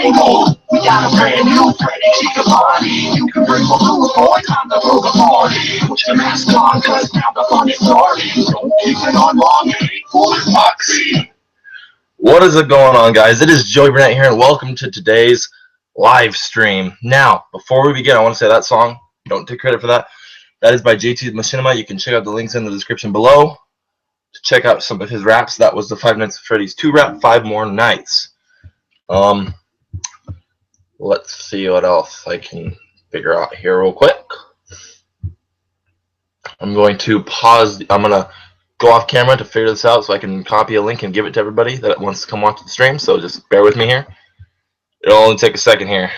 angle. We got a brand new Freddy chica party. You can bring balloon boy, time to throw the party. Put your mask on, cause now the fun is starting. Don't keep it on long, it ain't full as moxie. What is it going on, guys? It is Joey Burnett here, and welcome to today's live stream. Now, before we begin, I want to say that song, don't take credit for that. That is by JT Machinima. You can check out the links in the description below to check out some of his raps. That was the Five Nights at Freddy's 2 rap, 5 More Nights. Let's see what else I can figure out here real quick. I'm going to pause. I'm going to go off camera to figure this out so I can copy a link and give it to everybody that wants to come watch the stream. So just bear with me here. It'll only take a second here.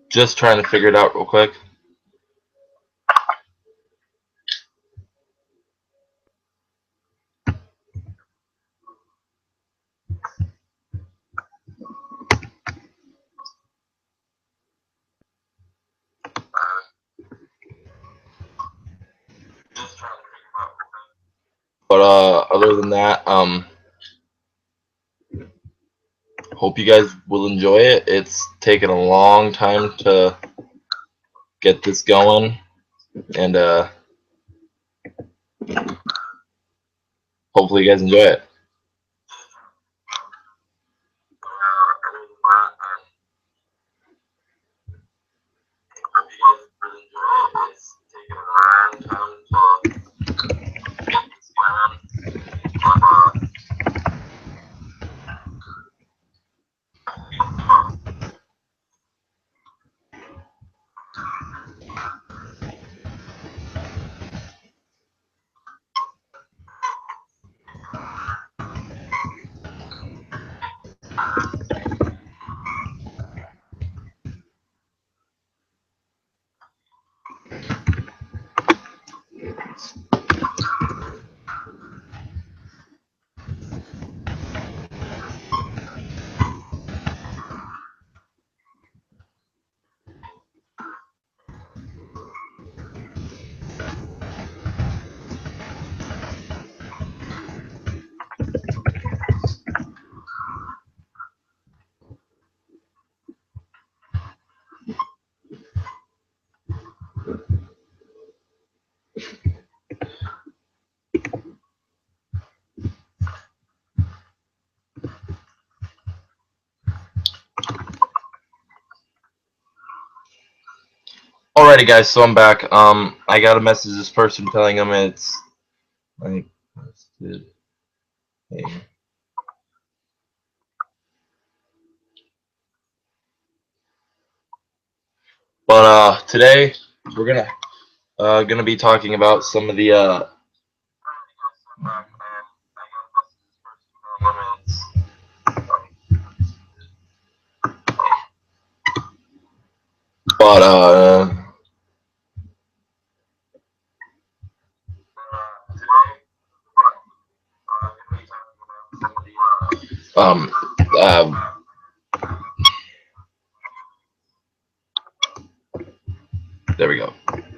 Just trying to figure it out real quick. But other than that, hope you guys will enjoy it. It's taken a long time to get this going, and hopefully you guys enjoy it. Alrighty, guys, so I'm back. I got a message this person telling them it's like, hey. But today we're gonna be talking about some of the there we go.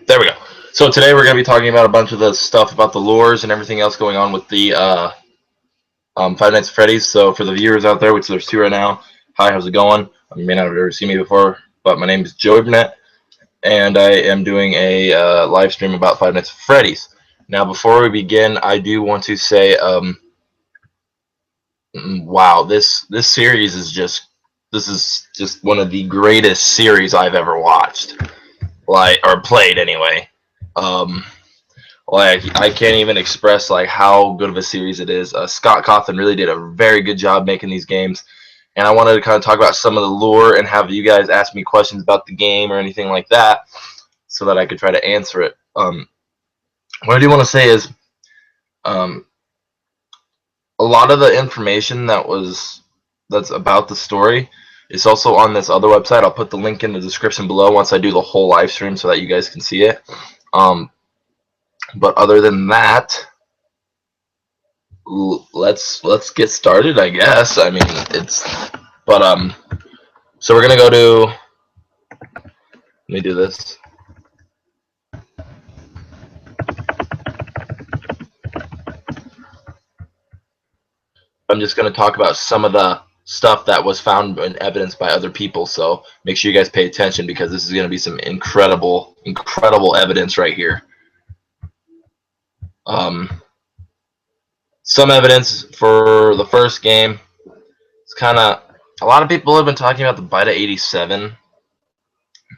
There we go. So today we're going to be talking about a bunch of the stuff about the lures and everything else going on with the Five Nights at Freddy's. So for the viewers out there, which there's 2 right now, hi, how's it going? You may not have ever seen me before, but my name is Joey Burnett, and I am doing a live stream about Five Nights at Freddy's. Now, before we begin, I do want to say, wow, this series is just one of the greatest series I've ever watched. Like, or played anyway. Like, I can't even express like how good of a series it is. Scott Cawthon really did a very good job making these games, and I wanted to kind of talk about some of the lore and have you guys ask me questions about the game or anything like that, so that I could try to answer it. what I do want to say is, um, a lot of the information that's about the story is also on this other website. I'll put the link in the description below once I do the whole live stream so that you guys can see it. But other than that, let's get started, I guess. I mean, but so we're gonna go to. Let me do this. I'm just going to talk about some of the stuff that was found in evidence by other people. So make sure you guys pay attention because this is going to be some incredible, incredible evidence right here. Some evidence for the first game. It's kind of, a lot of people have been talking about the Beta 87,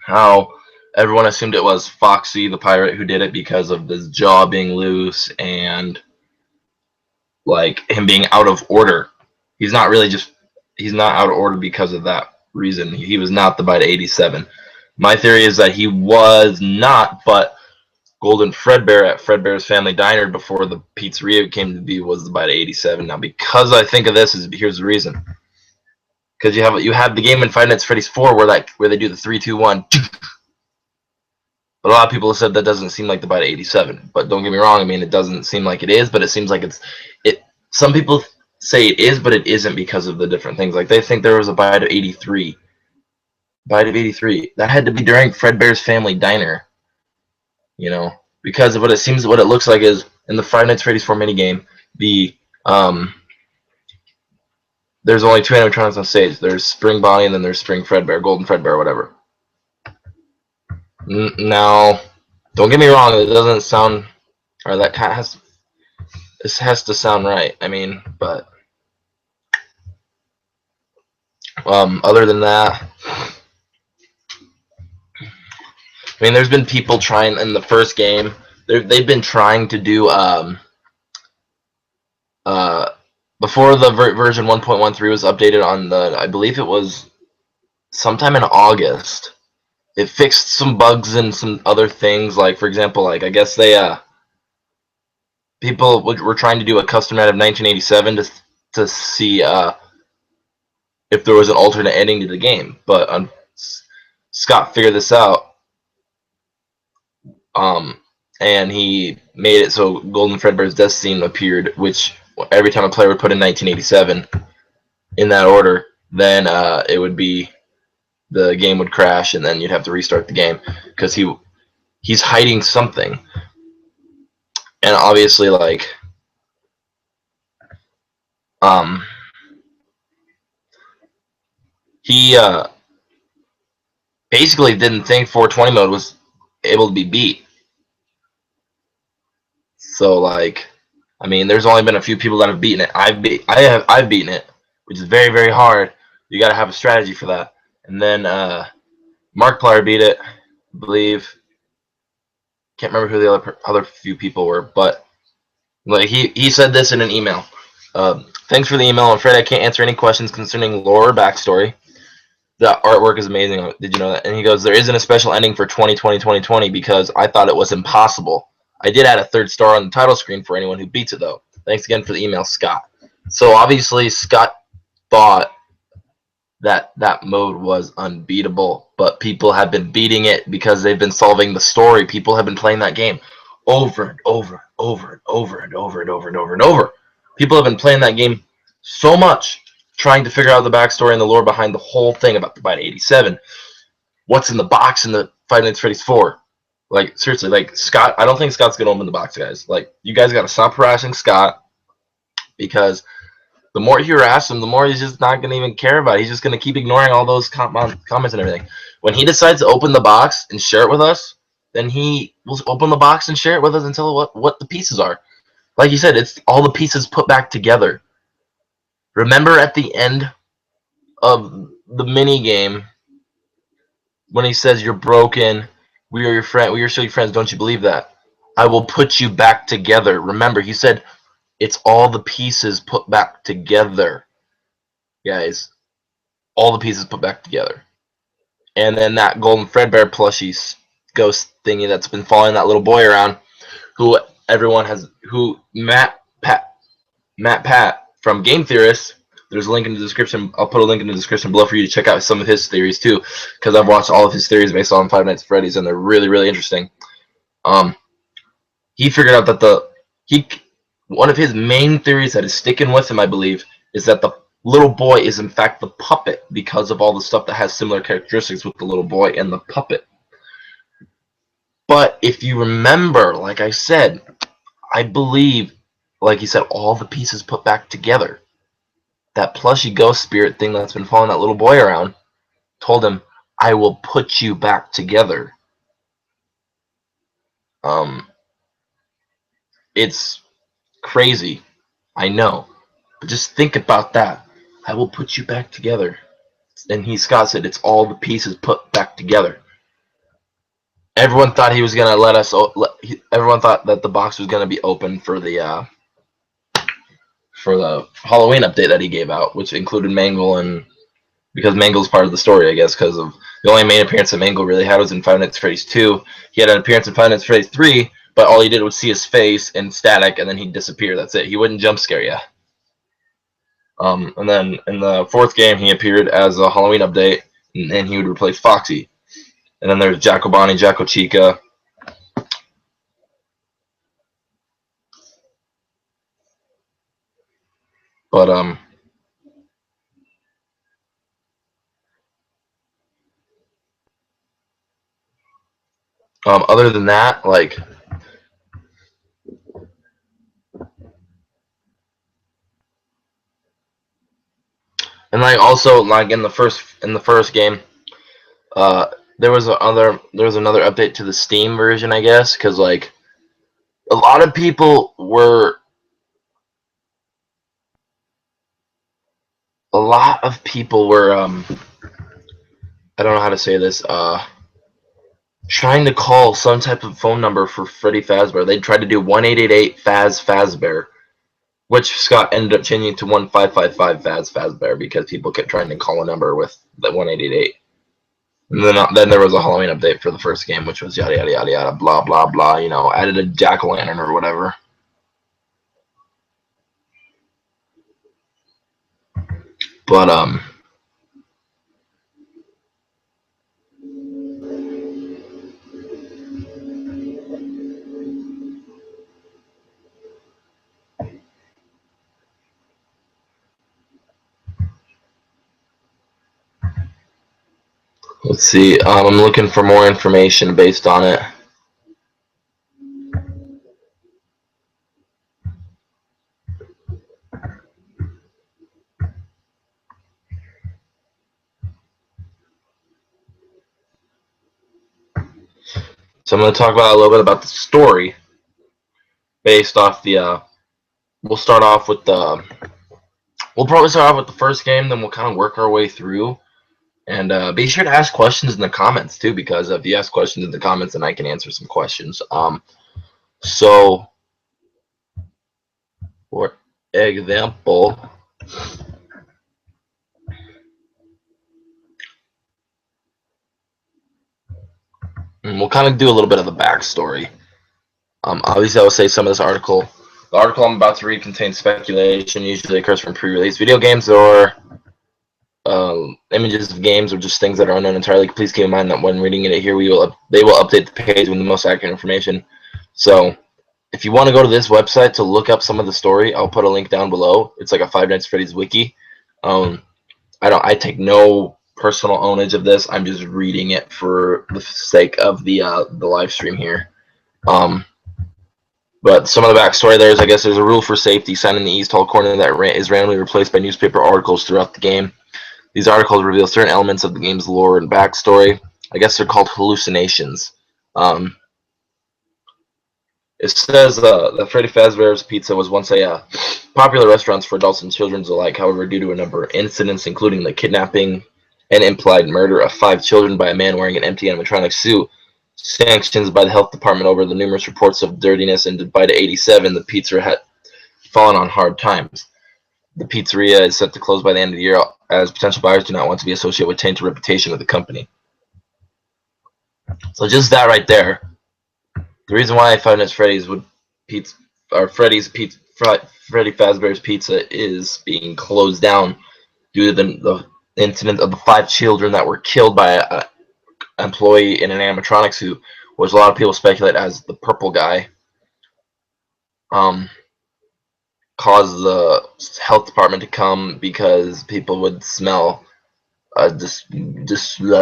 how everyone assumed it was Foxy the pirate who did it because of his jaw being loose and like him being out of order. He's not really just, he's not out of order because of that reason. He was not the Beta 87. My theory is that he was not, but Golden Fredbear at Fredbear's Family Diner before the pizzeria came to be was the Beta 87. Now, because I think of this, here's the reason. Because you have the game in Five Nights at Freddy's 4 where they do the 3-2-1. But a lot of people have said that doesn't seem like the Beta 87. But don't get me wrong, I mean it doesn't seem like it is, but it seems like it. Some people say it is, but it isn't because of the different things. Like they think there was a Bite of 83. Bite of 83. That had to be during Fredbear's Family Diner. You know, because of what it looks like is in the Five Nights at Freddy's 4 minigame, there's only two animatronics on stage. There's Spring Bonnie and then there's Spring Fredbear, Golden Fredbear, whatever. Now, don't get me wrong, it doesn't sound, or that cat has, this has to sound right. I mean, but other than that, I mean, there's been people trying in the first game. They've been trying to do before the version 1.13 was updated on the, I believe it was sometime in August. It fixed some bugs and some other things. Like for example, like I guess they people were trying to do a custom out of 1987 to see if there was an alternate ending to the game, but Scott figured this out, and he made it so Golden Fredbear's death scene appeared, which every time a player would put in 1987 in that order, then it would be, the game would crash, and then you'd have to restart the game because he's hiding something, and obviously like he basically didn't think 420 mode was able to be beat. So like, I mean, there's only been a few people that have beaten it. I've beaten it, which is very very hard. You got to have a strategy for that. And then Markiplier beat it, I believe. Can't remember who the other few people were, but like he said this in an email. Thanks for the email. I'm afraid I can't answer any questions concerning lore or backstory. The artwork is amazing. Did you know that? And he goes, there isn't a special ending for 2020 because I thought it was impossible. I did add a 3rd star on the title screen for anyone who beats it, though. Thanks again for the email, Scott. So obviously Scott thought that that mode was unbeatable, but people have been beating it because they've been solving the story. People have been playing that game over and over and over and over and over and over and over and over. People have been playing that game so much, trying to figure out the backstory and the lore behind the whole thing about the Bite 87. What's in the box in the Five Nights at Freddy's 4? Like, seriously, like, Scott, I don't think Scott's going to open the box, guys. Like, you guys got to stop harassing Scott because the more you harass him, the more he's just not going to even care about it. He's just going to keep ignoring all those comments and everything. When he decides to open the box and share it with us, then he will open the box and share it with us and tell what the pieces are. Like you said, it's all the pieces put back together. Remember at the end of the mini game when he says you're broken, we are your friend, we are still your friends, don't you believe that? I will put you back together. Remember, he said it's all the pieces put back together. Guys, all the pieces put back together. And then that Golden Fredbear plushie ghost thingy that's been following that little boy around, who everyone has Matt Pat from Game Theorist. There's a link in the description. I'll put a link in the description below for you to check out some of his theories too, because I've watched all of his theories based on Five Nights at Freddy's, and they're really, really interesting. He figured out that one of his main theories that is sticking with him, I believe, is that the little boy is in fact the puppet because of all the stuff that has similar characteristics with the little boy and the puppet. But if you remember, like I said, I believe, like he said, all the pieces put back together. That plushy ghost spirit thing that's been following that little boy around told him, I will put you back together. It's crazy, I know, but just think about that. I will put you back together. And Scott said it's all the pieces put back together. Everyone thought he was gonna let us. Everyone thought that the box was gonna be open for the Halloween update that he gave out, which included Mangle, and because Mangle's part of the story, I guess, because of the only main appearance that Mangle really had was in Five Nights at Freddy's 2. He had an appearance in Five Nights at Freddy's 3, but all he did was see his face and static, and then he'd disappear. That's it. He wouldn't jump scare you. And then in the fourth game, he appeared as a Halloween update, and he would replace Foxy. And then there's Jacko Bonnie, Jacko Chica. But other than that, like, and like also like in the first game, there was another update to the Steam version, I guess, because like a lot of people were I don't know how to say this, trying to call some type of phone number for Freddy Fazbear. They tried to do 1888 Fazbear, which Scott ended up changing to 1555 Fazbear because people kept trying to call a number with the 1888. And then there was a Halloween update for the first game, which was yada yada yada yada blah blah blah. You know, added a jack-o'-lantern or whatever. But let's see. I'm looking for more information based on it. So I'm going to talk about a little bit about the story based off the. We'll start off with the. We'll probably start off with the first game, then we'll kind of work our way through. And be sure to ask questions in the comments too, because if you ask questions in the comments, then I can answer some questions. So, for example, and we'll kind of do a little bit of the backstory. Obviously, I will say some of this article. The article I'm about to read contains speculation, usually occurs from pre-release video games or images of games or just things that are unknown entirely. Please keep in mind that when reading it here, they will update the page with the most accurate information. So, if you want to go to this website to look up some of the story, I'll put a link down below. It's like a Five Nights at Freddy's wiki. I take no personal ownage of this. I'm just reading it for the sake of the live stream here. But some of the backstory there is, I guess, there's a rule for safety signed in the East Hall corner that is randomly replaced by newspaper articles throughout the game. These articles reveal certain elements of the game's lore and backstory. I guess they're called hallucinations. It says that Freddy Fazbear's Pizza was once a popular restaurant for adults and children alike. However, due to a number of incidents, including the kidnapping and implied murder of 5 children by a man wearing an empty animatronic suit, sanctions by the health department over the numerous reports of dirtiness, and by the 87, the pizzeria had fallen on hard times. The pizzeria is set to close by the end of the year, as potential buyers do not want to be associated with tainted reputation of the company. So just that right there. The reason why Five Nights at Freddy's would pizza or Freddy Fazbear's Pizza is being closed down due to the incident of the 5 children that were killed by an employee in an animatronic suit, which a lot of people speculate as the purple guy. Caused the health department to come because people would smell this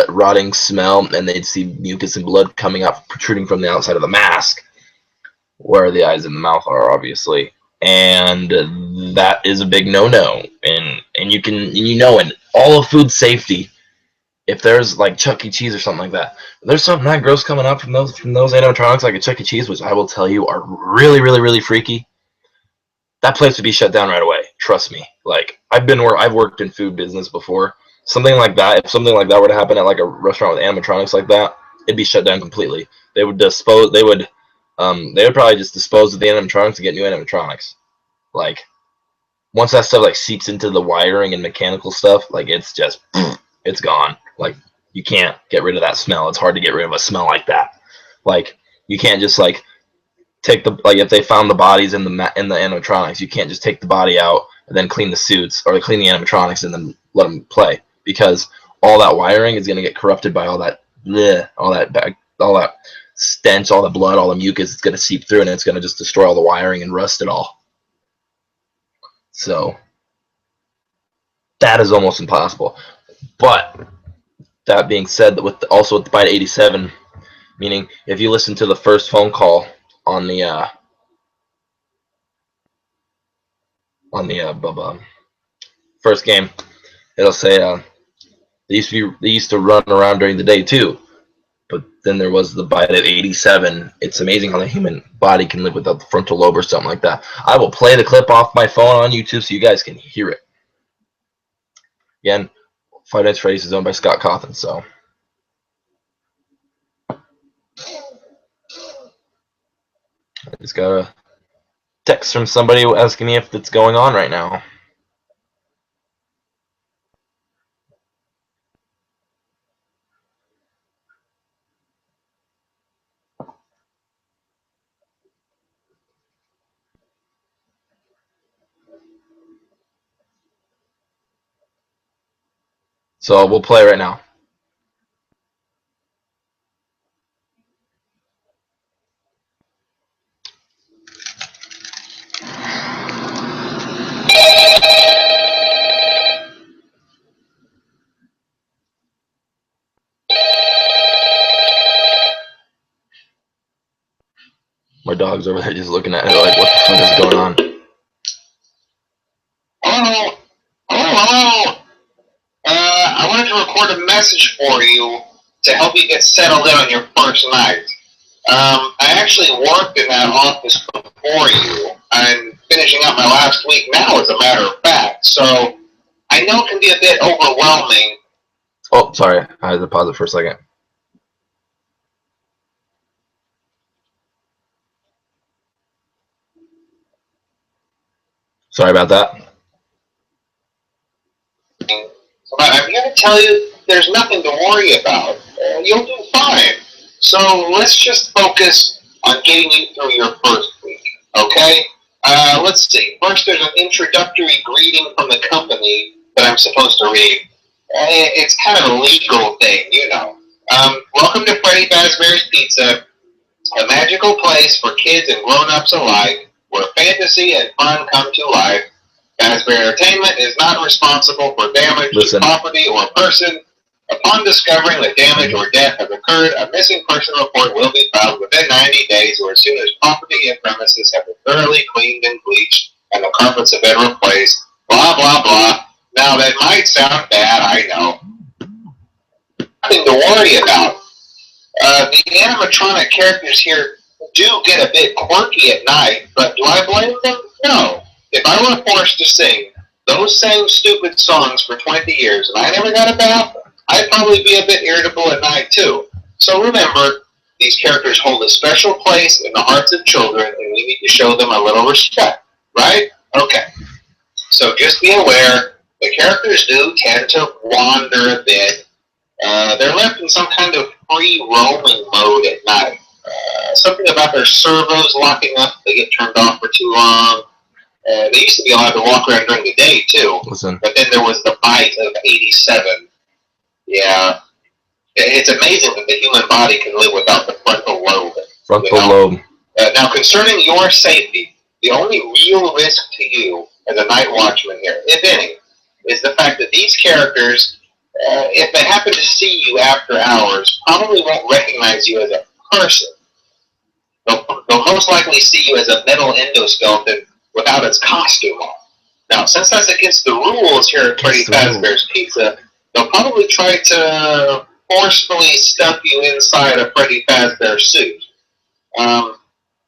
rotting smell, and they'd see mucus and blood coming out, protruding from the outside of the mask, where the eyes and the mouth are, obviously. And that is a big no-no. And in all of food safety, if there's like Chuck E. Cheese or something like that, if there's something that gross coming up from those animatronics, like a Chuck E. Cheese, which I will tell you are really, really, really freaky, that place would be shut down right away. Trust me. Like I've worked in food business before. Something like that, if something like that were to happen at like a restaurant with animatronics like that, it'd be shut down completely. They would probably just dispose of the animatronics to get new animatronics. Like once that stuff like seeps into the wiring and mechanical stuff, like it's just it's gone. Like you can't get rid of that smell. It's hard to get rid of a smell like that. Like you can't just like take if they found the bodies in the animatronics, you can't just take the body out and then clean the suits or clean the animatronics and then let them play, because all that wiring is going to get corrupted by all that stench, all the blood, all the mucus. It's going to seep through and it's going to just destroy all the wiring and rust it all. So that is almost impossible. But that being said, with the Byte 87, meaning if you listen to the first phone call on the first game, it'll say they used to run around during the day too, but then there was the Byte at 87. It's amazing how the human body can live without the frontal lobe or something like that. I will play the clip off my phone on YouTube so you guys can hear it. Again, Five Nights at Freddy's is owned by Scott Cawthon, so. I just got a text from somebody asking me if it's going on right now. So we'll play right now. My dog's over there just looking at it like, what the fuck is going on? Hello? Hello? I wanted to record a message for you to help you get settled in on your first night. I actually worked in that office before you. I'm finishing up my last week now, as a matter of fact, so I know it can be a bit overwhelming. Oh, sorry. I had to pause it for a second. Sorry about that. But I'm here to tell you there's nothing to worry about. You'll do fine. So let's just focus on getting you through your first week, okay? Let's see. First, there's an introductory greeting from the company that I'm supposed to read. It's kind of a legal thing, you know. Welcome to Freddy Fazbear's Pizza, a magical place for kids and grown-ups alike, where fantasy and fun come to life. Fazbear Entertainment is not responsible for damage to property or person. Upon discovering that damage or death has occurred, a missing person report will be filed within 90 days or as soon as property and premises have been thoroughly cleaned and bleached and the carpets have been replaced. Blah, blah, blah. Now, that might sound bad, I know. Nothing to worry about. The animatronic characters here do get a bit quirky at night, but do I blame them? No. If I were forced to sing those same stupid songs for 20 years and I never got a bath, I'd probably be a bit irritable at night too. So remember, these characters hold a special place in the hearts of children and we need to show them a little respect, right? Okay. So just be aware, the characters do tend to wander a bit. They're left in some kind of free roaming mode at night. Something about their servos locking up. They get turned off for too long. They used to be allowed to walk around during the day, too. Listen. But then there was the bite of 87. Yeah. It's amazing that the human body can live without the frontal lobe. Frontal lobe. Now, concerning your safety, the only real risk to you as a night watchman here, if any, is the fact that these characters, if they happen to see you after hours, probably won't recognize you as a person. They'll most likely see you as a metal endoskeleton without its costume on. Now, since that's against the rules here at Freddy Fazbear's Pizza, they'll probably try to forcefully stuff you inside a Freddy Fazbear suit. Now,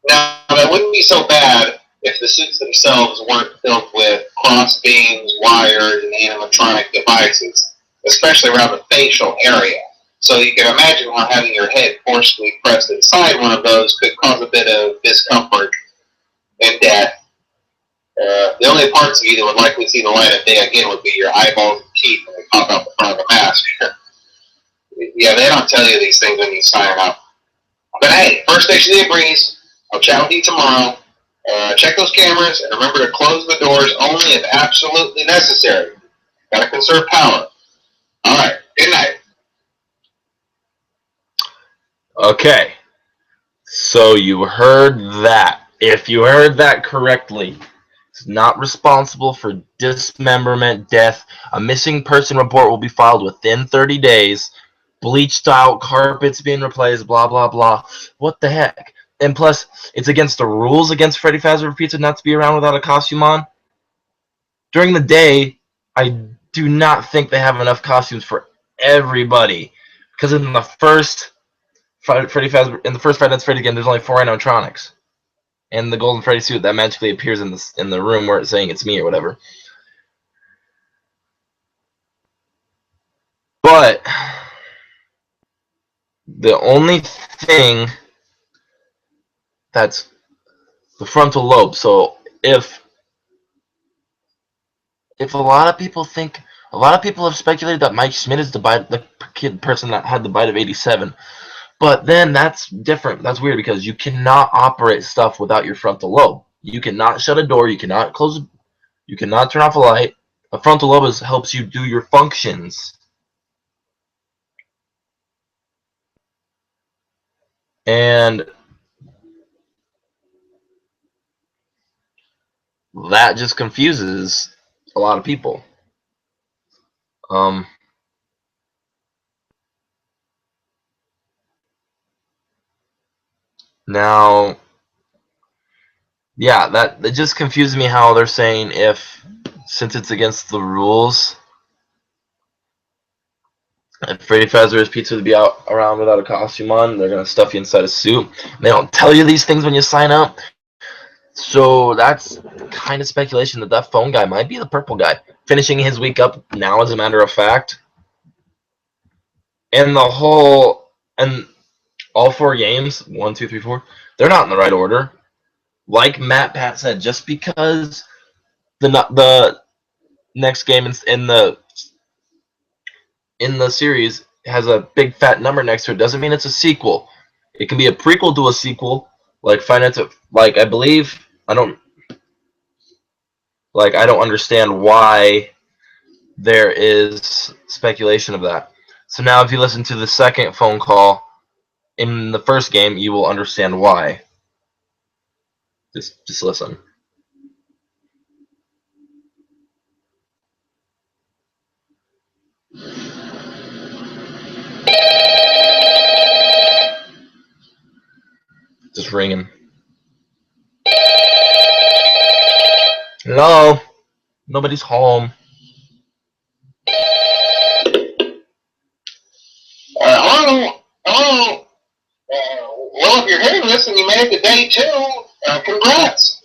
that wouldn't be so bad if the suits themselves weren't filled with cross beams, wires, and animatronic devices, especially around the facial area. So you can imagine how having your head forcefully pressed inside one of those could cause a bit of discomfort and death. The only parts of you that would likely see the light of day again would be your eyeballs and teeth when they pop out the front of the mask. Yeah, they don't tell you these things when you sign up. But hey, first station of the breeze. I'll chat with you tomorrow. Check those cameras and remember to close the doors only if absolutely necessary. Gotta conserve power. Alright, good night. Okay. So you heard that. If you heard that correctly, it's not responsible for dismemberment, death. A missing person report will be filed within 30 days. Bleached out, carpets being replaced, blah, blah, blah. What the heck? And plus, it's against the rules against Freddy Fazbear Pizza not to be around without a costume on. During the day, I do not think they have enough costumes for everybody. Because in the first Freddy Fazbear, in the first Five Nights at Freddy's game, there's only 4 animatronics. And the Golden Freddy suit that magically appears in the room where it's saying it's me or whatever. But the only thing that's the frontal lobe. So if a lot of people have speculated that Mike Schmidt is the person that had the bite of 87. But then that's different. That's weird because you cannot operate stuff without your frontal lobe. You cannot shut a door. You cannot close. You cannot turn off a light. A frontal lobe helps you do your functions. And that just confuses a lot of people. Now, yeah, that just confuses me how they're saying since it's against the rules, if Freddy Fazbear's Pizza would be out around without a costume on, they're gonna stuff you inside a suit. They don't tell you these things when you sign up, so that's kind of speculation that phone guy might be the purple guy, finishing his week up now, as a matter of fact. And all 4 games, 1, 2, 3, 4, they're not in the right order. Like Matt Pat said, just because the next game in the series has a big fat number next to it doesn't mean it's a sequel. It can be a prequel to a sequel, like I believe I don't understand why there is speculation of that. So now if you listen to the second phone call in the first game, you will understand why. Just listen. Just ringing. Hello? Nobody's home. Hello? Hello? Well, if you're hearing this and you made it to day 2, congrats.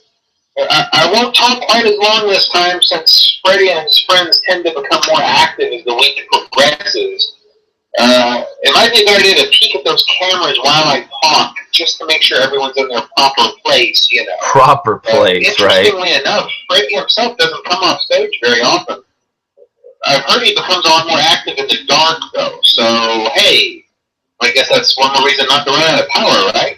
I won't talk quite as long this time since Freddy and his friends tend to become more active as the week progresses. It might be a good idea to peek at those cameras while I talk, just to make sure everyone's in their proper place, you know. Proper place, right? Interestingly enough, Freddy himself doesn't come off stage very often. I've heard he becomes a lot more active in the dark, though, so, hey, I guess that's one more reason not to run out of power, right?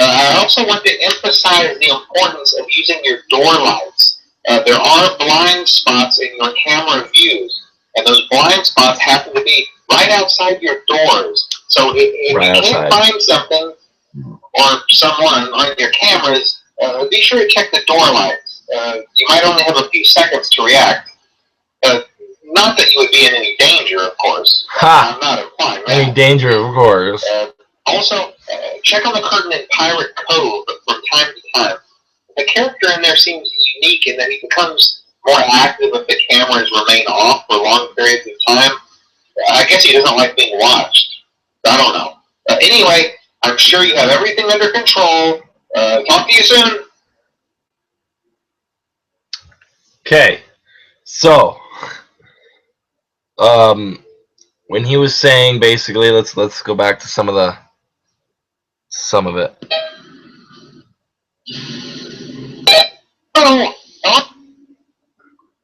I also want to emphasize the importance of using your door lights. There are blind spots in your camera views, and those blind spots happen to be right outside your doors. So if Right you can't outside. find something or someone on your cameras, be sure to check the door lights. You might only have a few seconds to react. Not that you would be in any danger, of course. Ha! I'm not implying that. Any danger, of course. Also, check on the curtain in Pirate Cove from time to time. The character in there seems unique in that he becomes more active if the cameras remain off for long periods of time. I guess he doesn't like being watched. I don't know. Anyway, I'm sure you have everything under control. Talk to you soon. Okay, so when he was saying basically, let's go back to some of it. Oh,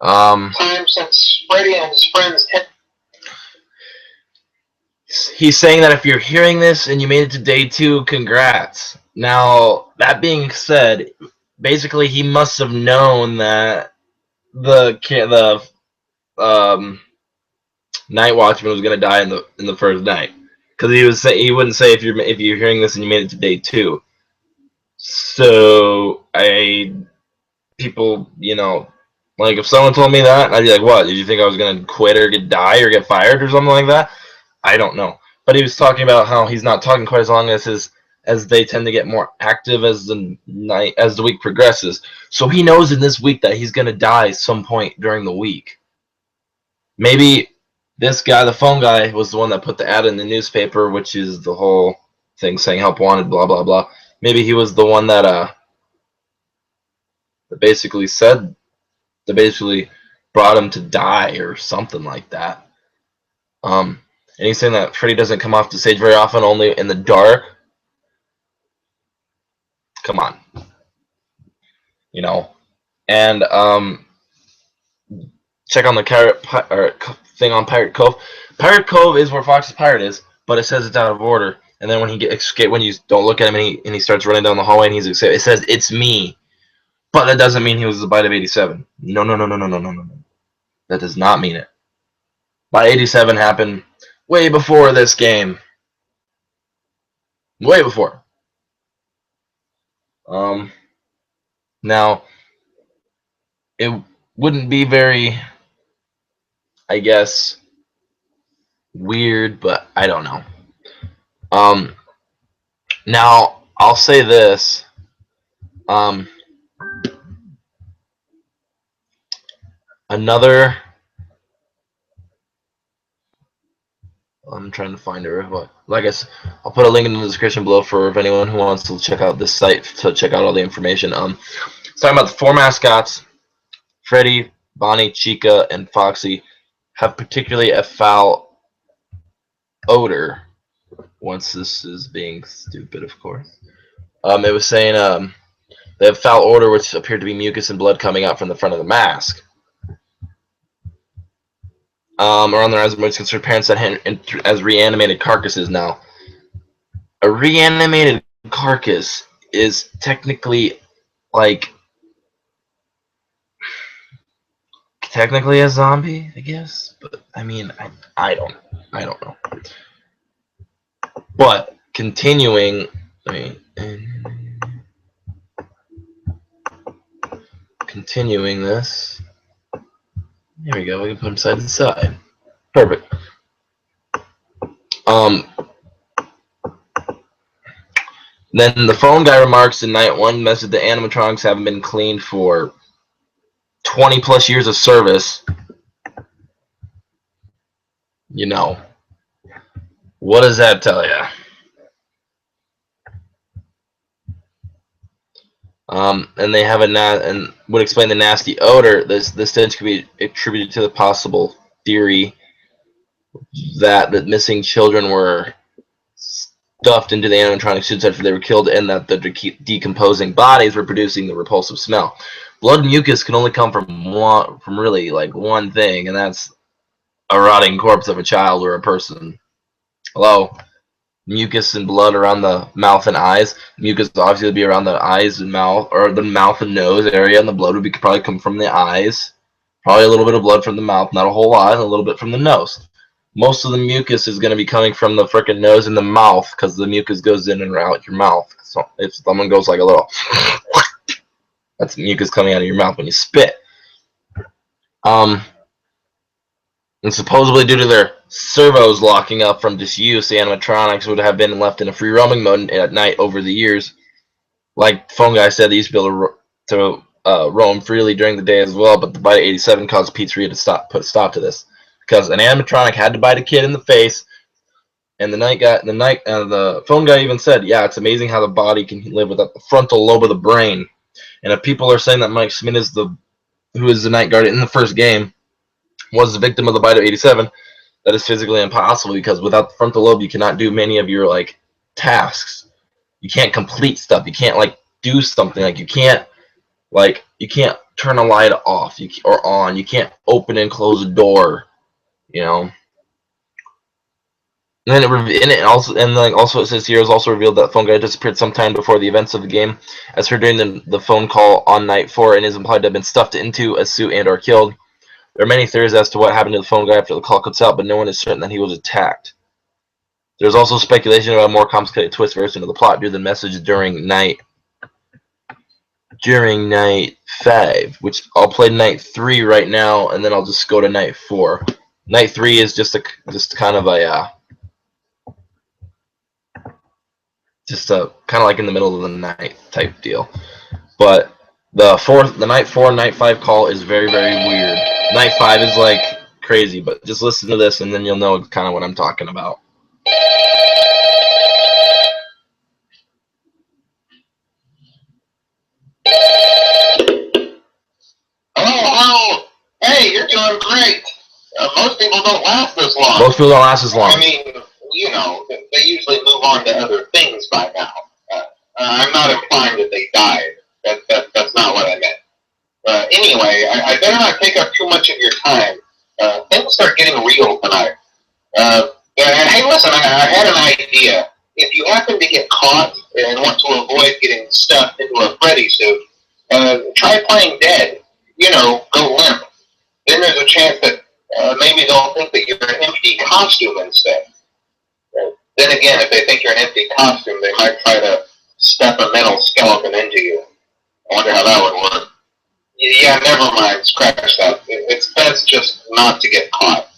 Um, time since Freddy and his friends. he's saying that if you're hearing this and you made it to day 2, congrats. Now, that being said, basically he must have known that the night watchman was gonna die in the first night, because he wouldn't say if you're hearing this and you made it to day 2. So people, like if someone told me that, I'd be like, what? Did you think I was gonna quit or die or get fired or something like that? I don't know. But he was talking about how he's not talking quite as long as they tend to get more active as the week progresses. So he knows in this week that he's gonna die some point during the week. Maybe this guy, the phone guy, was the one that put the ad in the newspaper, which is the whole thing saying help wanted, blah blah blah. Maybe he was the one that basically said that basically brought him to die or something like that. And he's saying that Freddy doesn't come off the stage very often, only in the dark. Come on, and check on the thing on Pirate Cove. Pirate Cove is where Fox's Pirate is, but it says it's out of order. And then when when you don't look at him and he starts running down the hallway and it says it's me. But that doesn't mean he was the Bite of 87. No. That does not mean it. Bite 87 happened way before this game. Way before. Now, it wouldn't be very, I guess, weird, but I don't know. Now, I'll say this. Another. I'm trying to find it. Like I'll put a link in the description below for if anyone who wants to check out this site to check out all the information. It's talking about the 4 mascots. Freddy, Bonnie, Chica, and Foxy have particularly a foul odor. Once this is being stupid, of course. It was saying they have foul odor, which appeared to be mucus and blood coming out from the front of the mask. Around their eyes, which concerned parents that as reanimated carcasses. Now, a reanimated carcass is technically a zombie, I guess. But I mean, I don't know. But continuing, continuing this. Here we go. We can put them side to side. Perfect. Then the phone guy remarks in night 1 message the animatronics haven't been cleaned for 20 plus years of service. What does that tell you? And they have and would explain the nasty odor. This stench could be attributed to the possible theory that the missing children were stuffed into the animatronic suits after they were killed, and that the decomposing bodies were producing the repulsive smell. Blood mucus can only come from really one thing, and that's a rotting corpse of a child or a person. Hello? mucus and blood around the mouth and eyes. Mucus would obviously be around the eyes and mouth, or the mouth and nose area, and the blood would probably come from the eyes. Probably a little bit of blood from the mouth, not a whole lot, and a little bit from the nose. Most of the mucus is going to be coming from the frickin' nose and the mouth, because the mucus goes in and out your mouth. So if someone goes like a little, that's mucus coming out of your mouth when you spit. And supposedly due to their servos locking up from disuse, the animatronics would have been left in a free roaming mode at night over the years. Like Phone Guy said, they used to be able to roam freely during the day as well, but the Bite 87 caused Pizzeria to put a stop to this. Because an animatronic had to bite a kid in the face, and the Phone Guy even said, yeah, it's amazing how the body can live without the frontal lobe of the brain. And if people are saying that Mike Smith is who is the Night Guard in the first game, was the victim of the Bite 87, that is physically impossible, because without the frontal lobe, you cannot do many of your tasks. You can't complete stuff. You can't do something. You can't turn a light off or on. You can't open and close a door. And then also it says here, it was also revealed that Phone Guy disappeared sometime before the events of the game, as heard during the phone call on night 4, and is implied to have been stuffed into a suit and or killed. There are many theories as to what happened to the Phone Guy after the call cuts out, but no one is certain that he was attacked. There's also speculation about a more complicated twist version of the plot due to the message during night 5, which I'll play night 3 right now, and then I'll just go to night 4. Night 3 is just kind of like in the middle of the night type deal. But the night 4 and night 5 call is very, very weird. Night 5 is crazy, but just listen to this and then you'll know kind of what I'm talking about. Hello. Hey, you're doing great. Most people don't last this long. Most people don't last as long. I mean, they usually move on to other things by now. I'm not implying that they died. That's not what I meant. Anyway, I better not take up too much of your time. Things start getting real tonight. Hey, listen, I had an idea. If you happen to get caught and want to avoid getting stuffed into a Freddy suit, try playing dead. Go limp. Then there's a chance that maybe they'll think that you're an empty costume instead. Then again, if they think you're an empty costume, they might try to stuff a metal skeleton into you. I wonder how that would work. Yeah, never mind. Scratch that. It's best just not to get caught.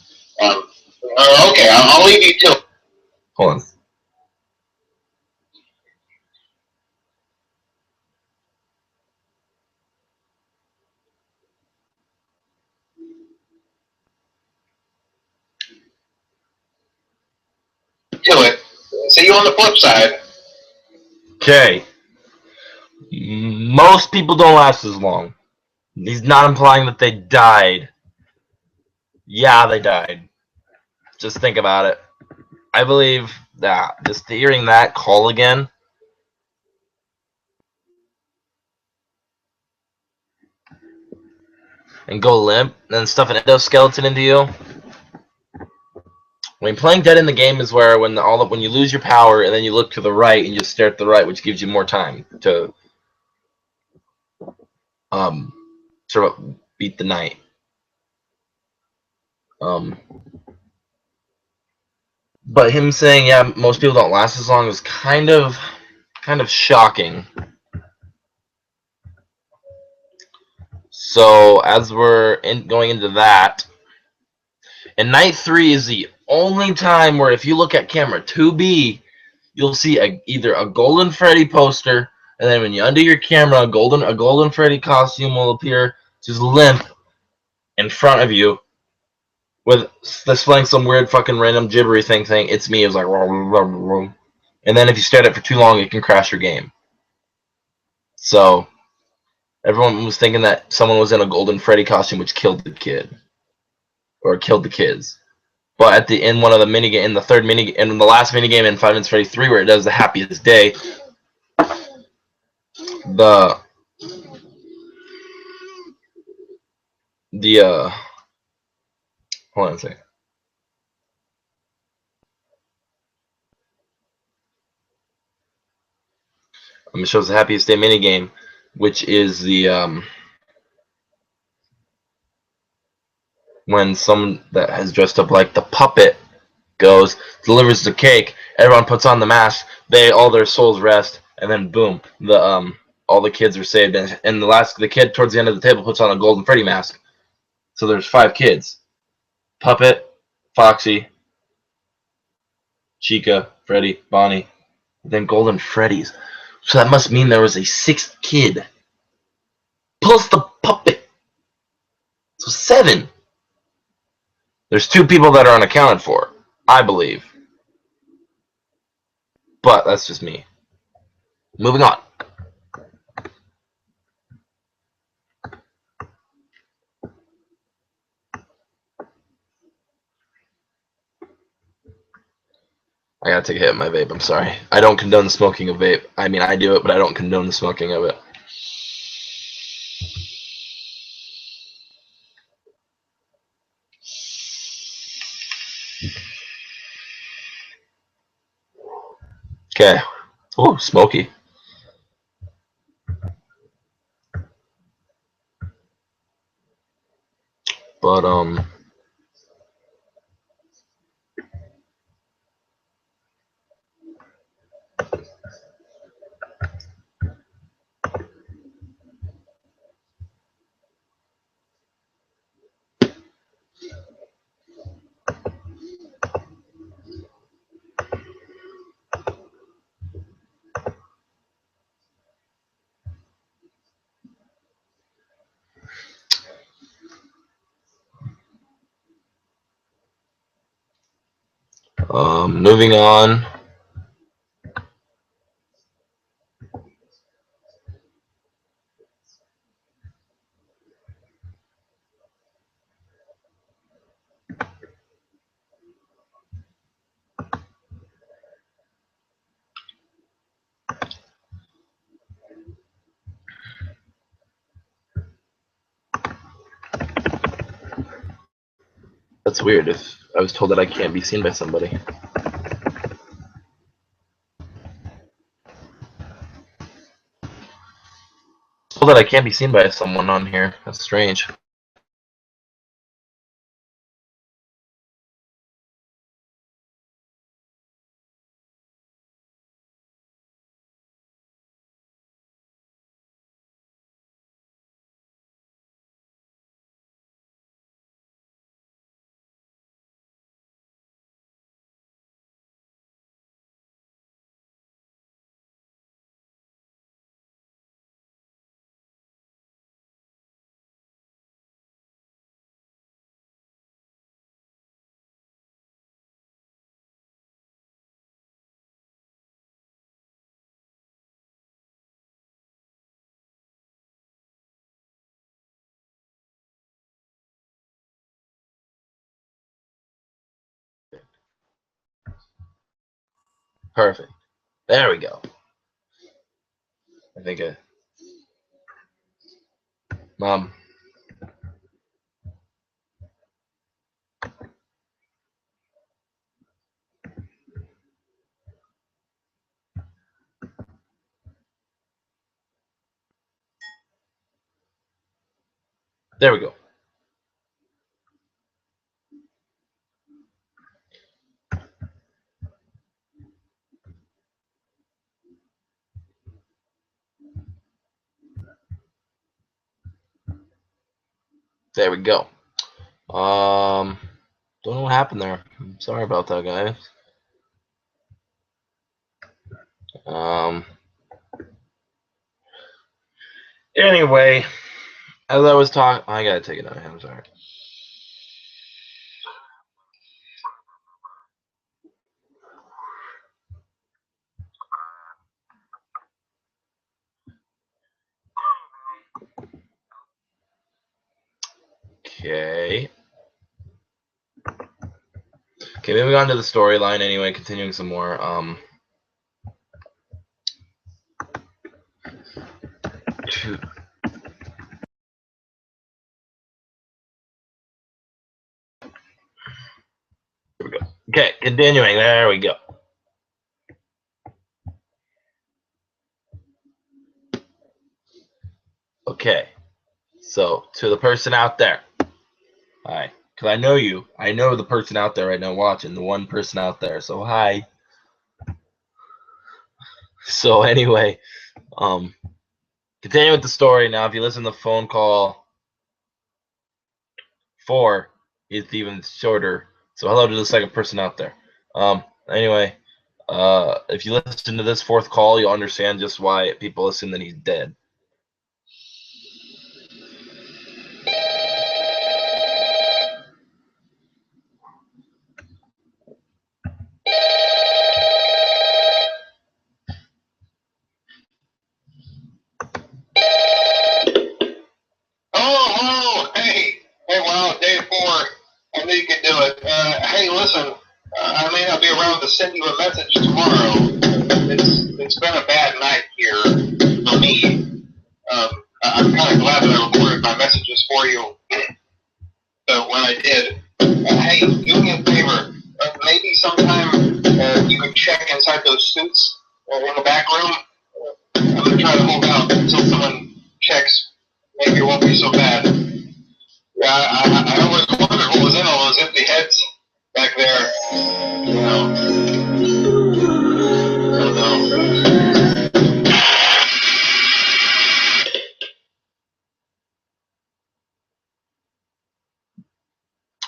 Okay, I'll leave you to it. Hold on. To it. See you on the flip side. Okay. Most people don't last as long. He's not implying that they died. Yeah, they died. Just think about it. I believe that just hearing that call again. And go limp, and then stuff an endoskeleton into you. When playing dead in the game is where when you lose your power and then you look to the right and you stare at the right, which gives you more time to sort of beat the night. But him saying, yeah, most people don't last as long is kind of shocking. So as we're going into that, and night 3 is the only time where if you look at camera 2B, you'll see either a Golden Freddy poster, and then when you undo your camera, a Golden Freddy costume will appear, just limp in front of you, with displaying some weird fucking random gibbery thing saying it's me. It's like, and then if you stare at it for too long, it can crash your game. So everyone was thinking that someone was in a Golden Freddy costume, which killed the kid or killed the kids. But in one of the minigame, in the last minigame in 5 Nights at Freddy's 3, where it does the happiest day, hold on a second. It shows the happiest day mini game, which is the when someone that has dressed up like the puppet goes, delivers the cake, everyone puts on the mask, all their souls rest, and then boom, the all the kids are saved, and the kid towards the end of the table puts on a golden Freddy mask. So there's 5 kids: Puppet, Foxy, Chica, Freddy, Bonnie, then Golden Freddy's. So that must mean there was a 6th kid plus the puppet. So 7. There's 2 people that are unaccounted for, I believe. But that's just me. Moving on. I gotta take a hit of my vape, I'm sorry. I don't condone the smoking of vape. I mean, I do it, but I don't condone the smoking of it. Okay. Ooh, smoky. But, moving on. That's weird if I was told that I can't be seen by somebody. Told that I can't be seen by someone on here. That's strange. Perfect. There we go. I think Mom. There we go. There we go. Don't know what happened there. I'm sorry about that, guys. Anyway, as I was talking, I gotta take it out. I'm sorry. Okay. Okay, moving on to the storyline anyway, continuing some more. Here we go. Okay, continuing. There we go. Okay. So to the person out there, hi, because I know you. I know the person out there right now watching, the one person out there. So hi. So anyway, continue with the story now. If you listen to the phone call 4, it's even shorter. So hello to the second person out there. Anyway, if you listen to this 4th call, you'll understand just why people assume that he's dead. Oh, hey, wow, day 4. I knew you could do it. Hey, listen, I may not be around to send you a message tomorrow. It's been a bad night here for me. I'm kind of glad that I recorded my messages for you. So when I did, hey, do me a favor. Maybe sometime you could check inside those suits in the back room. I'm gonna try to hold out until someone checks. Maybe it won't be so bad. Yeah, I always wonder what was in all those empty heads back there. You know. I don't know.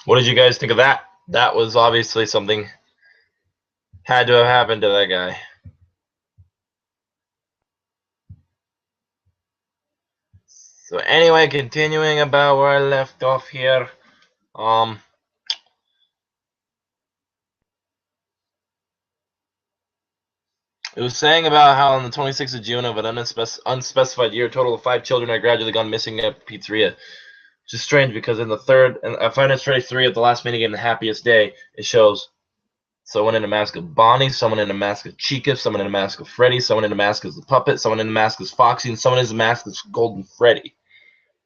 What did you guys think of that? That was obviously something had to have happened to that guy. So anyway, continuing about where I left off here. It was saying about how on the 26th of June of an unspecified year, a total of 5 children had gradually gone missing at a pizzeria. Which is strange because in the third, and I find it's Freddy 3 at the last minigame, the happiest day, it shows someone in a mask of Bonnie, someone in a mask of Chica, someone in a mask of Freddy, someone in a mask as the puppet, someone in a mask as Foxy, and someone in a mask as Golden Freddy.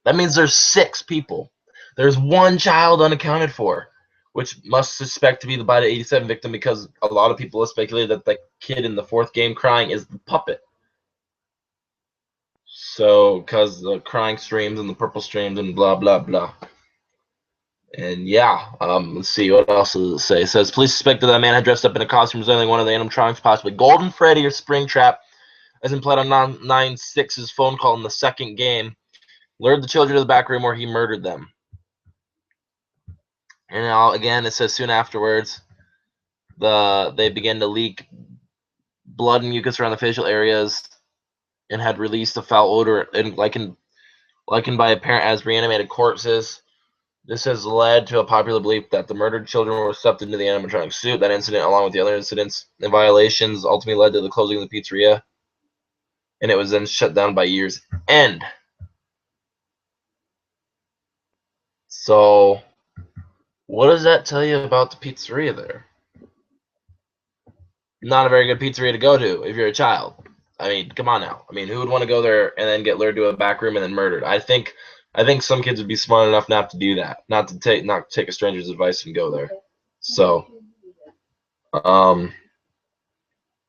That means there's 6 people. There's 1 child unaccounted for, which must suspect to be the Beta 87 victim because a lot of people have speculated that the kid in the 4th game crying is the puppet. So, because the crying streams and the purple streams and blah, blah, blah. And yeah, let's see, what else does it say? It says, police suspected that a man had dressed up in a costume resembling one of the animatronics, possibly Golden Freddy or Springtrap, as implied on 996's phone call in the 2nd game, lured the children to the back room where he murdered them. And now, again, it says soon afterwards, they began to leak blood and mucus around the facial areas and had released a foul odor and likened by a parent as reanimated corpses. This has led to a popular belief that the murdered children were stuffed into the animatronic suit. That incident, along with the other incidents and violations, ultimately led to the closing of the pizzeria, and it was then shut down by year's end. So, what does that tell you about the pizzeria there? Not a very good pizzeria to go to if you're a child. I mean, come on now. I mean, who would want to go there and then get lured to a back room and then murdered? I think some kids would be smart enough not to do that, not to take a stranger's advice and go there. So,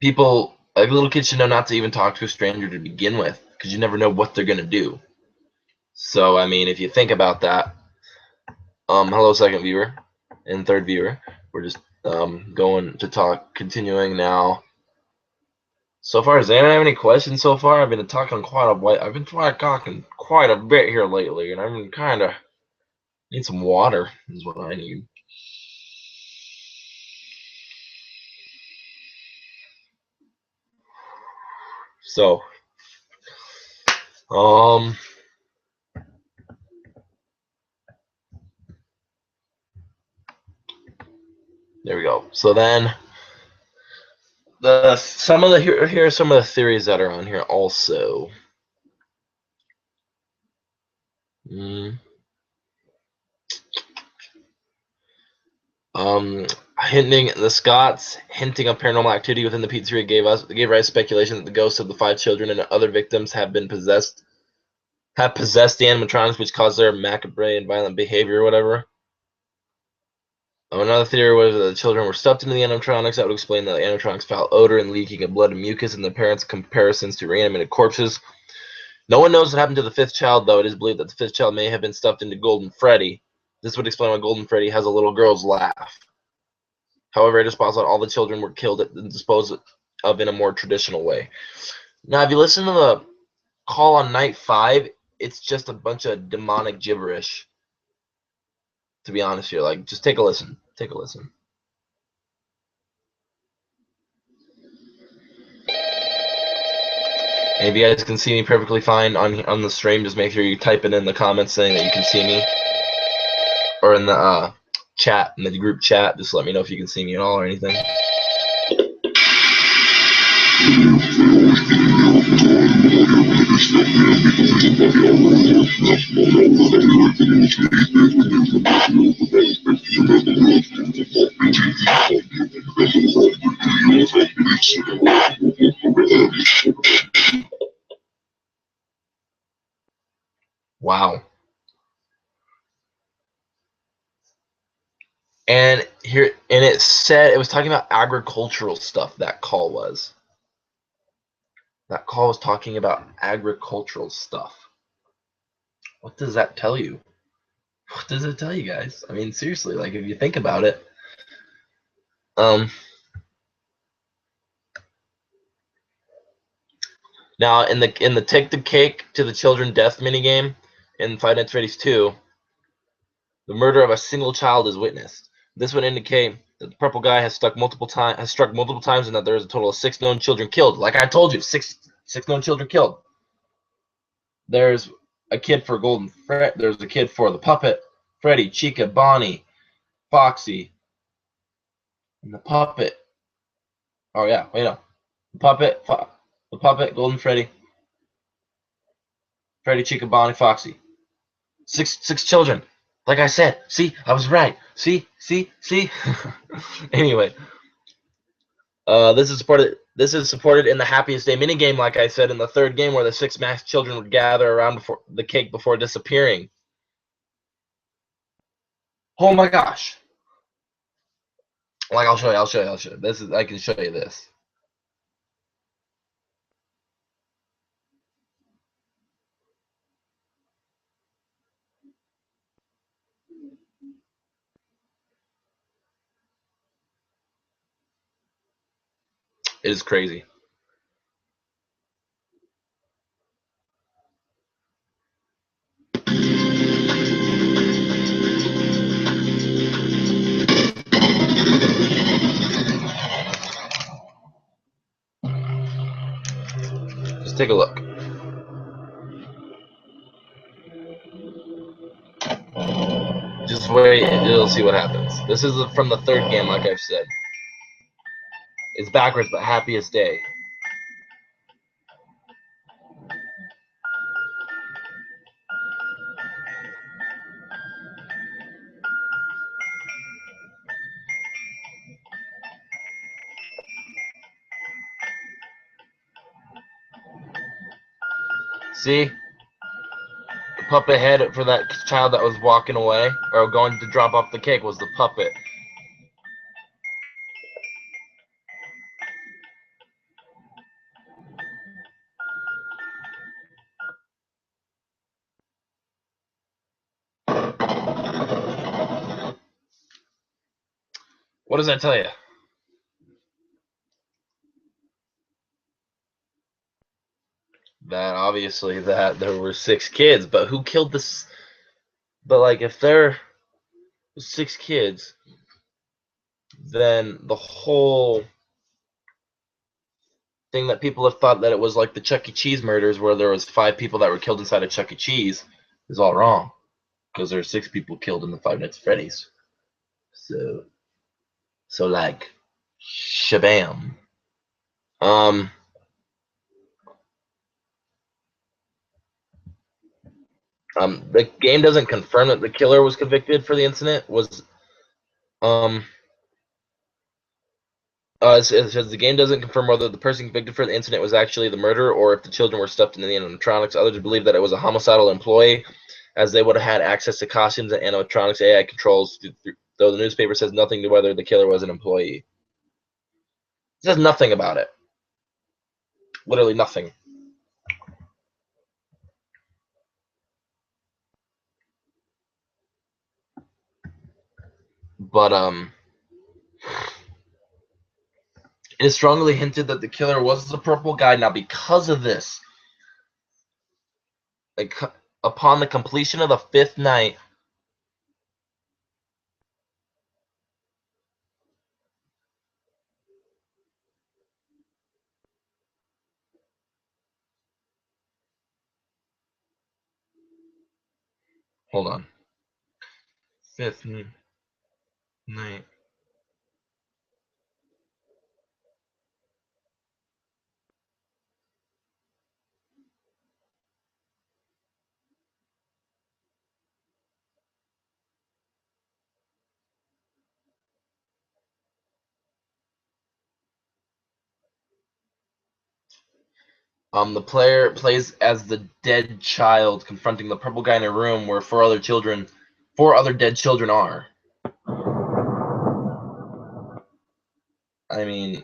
people, like little kids, should know not to even talk to a stranger to begin with, because you never know what they're gonna do. So, I mean, if you think about that, hello, second viewer and third viewer. We're just going to talk, continuing now. So far, does anyone have any questions so far? I've been talking quite a bit here lately, and I'm kind of need some water. Is what I need. So, there we go. So then, here are some of the theories that are on here also. Hinting the Scots hinting of paranormal activity within the pizzeria gave rise to speculation that the ghosts of the 5 children and other victims have possessed the animatronics, which caused their macabre and violent behavior or whatever. Another theory was that the children were stuffed into the animatronics. That would explain the animatronics' foul odor and leaking of blood and mucus, and the parents' comparisons to reanimated corpses. No one knows what happened to the fifth child, though. It is believed that the fifth child may have been stuffed into Golden Freddy. This would explain why Golden Freddy has a little girl's laugh. However, it is possible that all the children were killed and disposed of in a more traditional way. Now, if you listen to the call on night 5, it's just a bunch of demonic gibberish. To be honest here, like, just take a listen. Take a listen. And if you guys can see me perfectly fine on the stream, just make sure you type it in the comments saying that you can see me, or in the chat, in the group chat. Just let me know if you can see me at all or anything. Wow. And here, and it said, it was talking about agricultural stuff. That call was. That call was talking about agricultural stuff. What does that tell you? What does it tell you guys? I mean, seriously, like, if you think about it, now in the take the cake to the children death minigame in Five Nights at Freddy's 2, the murder of a single child is witnessed. This would indicate that the purple guy has struck multiple times, and that there is a total of 6 known children killed. Like I told you, six known children killed. There's a kid for Golden Fred. There's a kid for the puppet, Freddy, Chica, Bonnie, Foxy, and the puppet. Oh yeah, wait no, the puppet, Golden Freddy, Chica, Bonnie, Foxy. Six children. Like I said, see, I was right. See. Anyway, this is supported in the Happiest Day minigame, like I said, in the 3rd game, where the 6 masked children would gather around before the cake before disappearing. Oh my gosh! Like I'll show you. I can show you this. It is crazy. Just take a look. Just wait, you'll see what happens. This is from the 3rd game, like I've said. It's backwards, but Happiest Day. See? The puppet head for that child that was walking away, or going to drop off the cake, was the puppet. What does that tell you? That obviously that there were 6 kids, but who killed this? But like, if there was 6 kids, then the whole thing that people have thought that it was like the Chuck E. Cheese murders, where there was 5 people that were killed inside of Chuck E. Cheese, is all wrong, because there are 6 people killed in the Five Nights at Freddy's. So like, shabam. The game doesn't confirm that the killer was convicted for the incident. It says the game doesn't confirm whether the person convicted for the incident was actually the murderer, or if the children were stuffed in the animatronics. Others believe that it was a homicidal employee, as they would have had access to costumes and animatronics AI controls, though the newspaper says nothing to whether the killer was an employee. It says nothing about it. Literally nothing. But it is strongly hinted that the killer was the purple guy. Now, because of this, like, upon the completion of the 5th night, hold on, 5th night. The player plays as the dead child confronting the purple guy in a room where four other dead children are. I mean,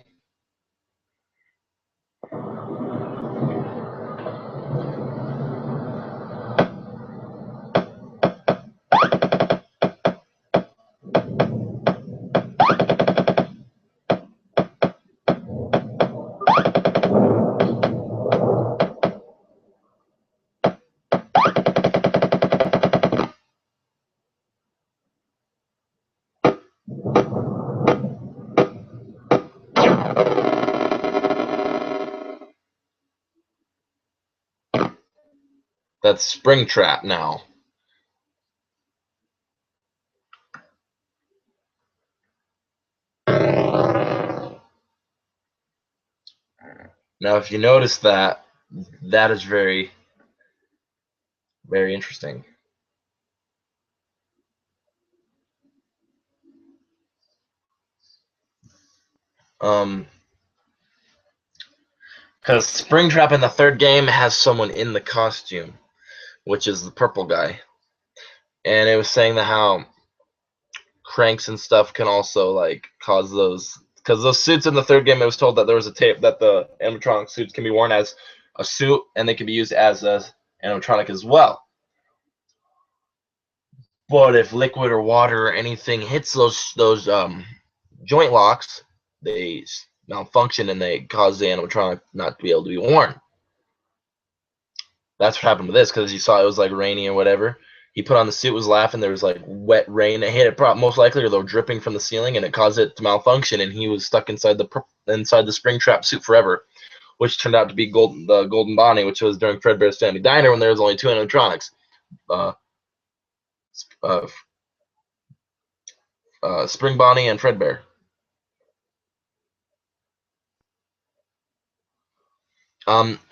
that's Springtrap now. Now, if you notice that, that is very, very interesting. Because Springtrap in the 3rd game has someone in the costume, which is the purple guy, and it was saying that how cranks and stuff can also like cause those, because those suits in the 3rd game, it was told that there was a tape that the animatronic suits can be worn as a suit and they can be used as a animatronic as well. But if liquid or water or anything hits those joint locks, they malfunction and they cause the animatronic not to be able to be worn. That's what happened with this, because you saw it was like rainy or whatever. He put on the suit, was laughing. There was like wet rain that hit it, most likely, or though dripping from the ceiling, and it caused it to malfunction. And he was stuck inside the Springtrap suit forever, which turned out to be the Golden Bonnie, which was during Fredbear's Family Diner when there was only 2 animatronics, uh, uh, Spring Bonnie and Fredbear.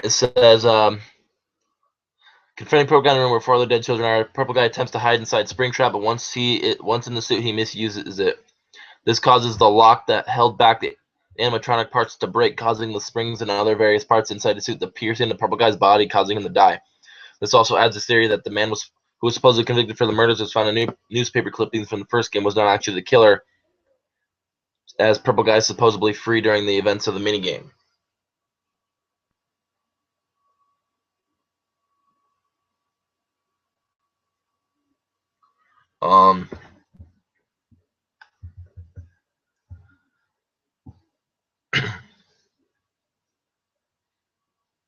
It says confronting Purple Guy in the room where 4 other dead children are. Purple Guy attempts to hide inside Springtrap, but once in the suit, he misuses it. This causes the lock that held back the animatronic parts to break, causing the springs and other various parts inside the suit to pierce into Purple Guy's body, causing him to die. This also adds a theory that the man who was supposedly convicted for the murders was found in newspaper clippings from the 1st game was not actually the killer, as Purple Guy is supposedly free during the events of the minigame.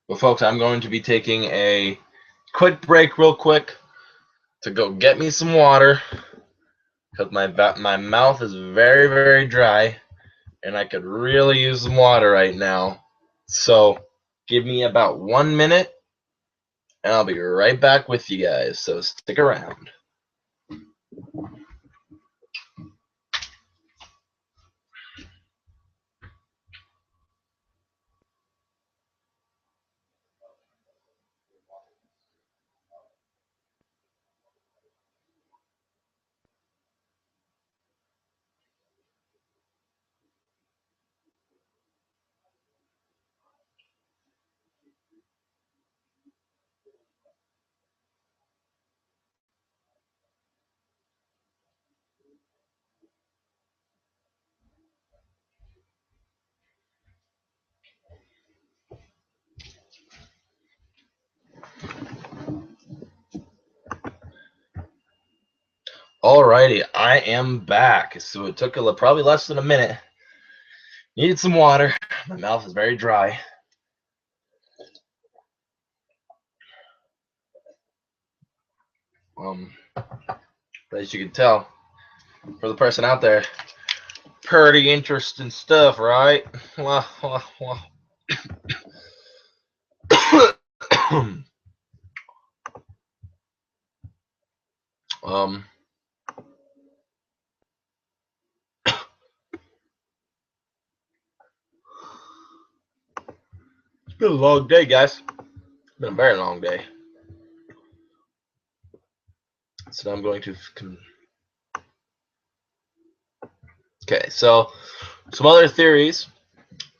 Well, folks, I'm going to be taking a quick break real quick to go get me some water, because my mouth is very, very dry, and I could really use some water right now. So give me about 1 minute, and I'll be right back with you guys, so stick around. Alrighty, I am back. So it took probably less than a minute. Needed some water. My mouth is very dry. But as you can tell, for the person out there, pretty interesting stuff, right? um, it's been a long day, guys. It's been a very long day. So I'm going to. Okay, so some other theories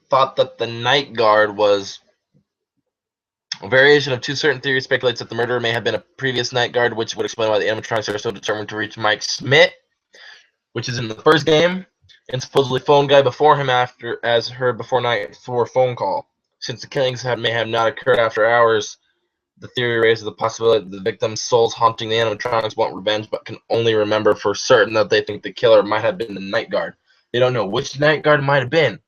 thought that the night guard was a variation of two certain theories speculates that the murderer may have been a previous night guard, which would explain why the animatronics are so determined to reach Mike Schmidt, which is in the first game, and supposedly phone guy before him after as heard before night for phone call. Since the killings may have not occurred after hours, the theory raises the possibility that the victim's souls haunting the animatronics want revenge, but can only remember for certain that they think the killer might have been the night guard. They don't know which night guard might have been,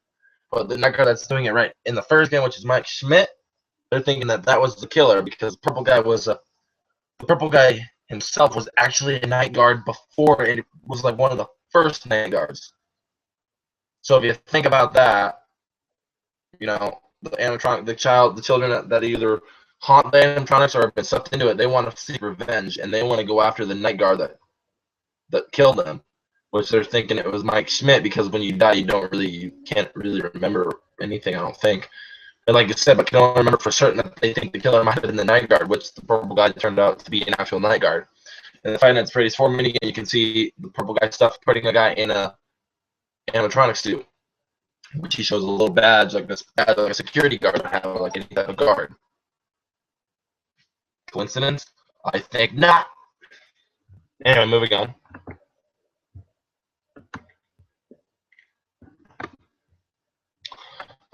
but the night guard that's doing it right in the first game, which is Mike Schmidt, they're thinking that that was the killer because the purple guy himself was actually a night guard before it was like one of the first night guards. So if you think about that, you know, the animatronic, the children that either haunt the animatronics or have been sucked into it, they want to seek revenge and they want to go after the night guard that killed them, which they're thinking it was Mike Schmidt because when you die, you can't really remember anything. I don't think. And like I said, but can only remember for certain that they think the killer might have been the night guard, which the purple guy turned out to be an actual night guard. In the Five Nights at Freddy's 4 minigame, you can see the purple guy stuff putting a guy in a animatronic suit, which he shows a little badge like this, badge like a security guard would have, like any type of guard. Coincidence? I think not. Anyway, moving on.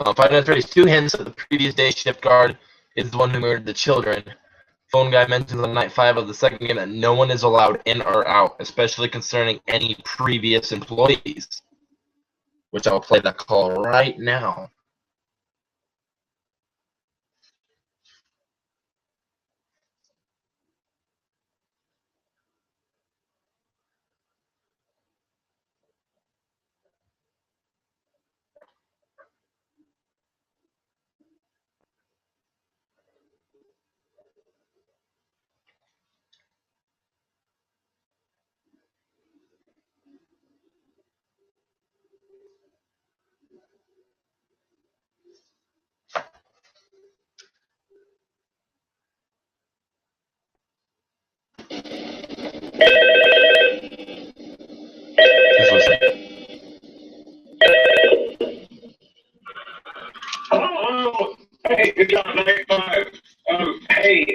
Five Nights at Freddy's 2 hints that the previous day shift guard is the one who murdered the children. Phone guy mentions on night 5 of the second game that no one is allowed in or out, especially concerning any previous employees. Which I'll play that call right now. Just listen. Oh, hey, good job, night five. Hey,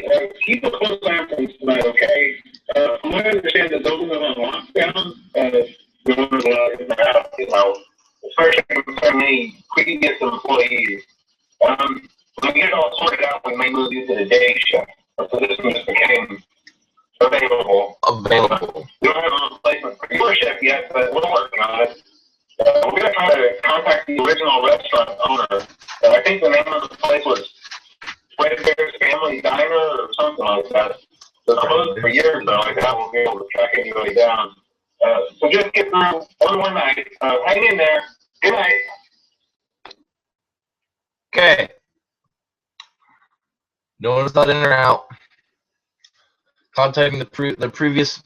keep a close eye on things tonight, okay? From what I understand, the building is on lockdown. No one's allowed in the house, especially concerning previous employees. When we get it all sorted out, we may move you to the day shift. So this one just became available. We don't have a replacement for your shift yet, but we're working on it. We're going to try to contact the original restaurant owner. I think the name of the place was Freddy's Family Diner or something like that. It was closed for years, though. I doubt we'll be able to track anybody down. So just get through one night. Hang in there. Good night. Okay. No one's not in or out. Contacting the previous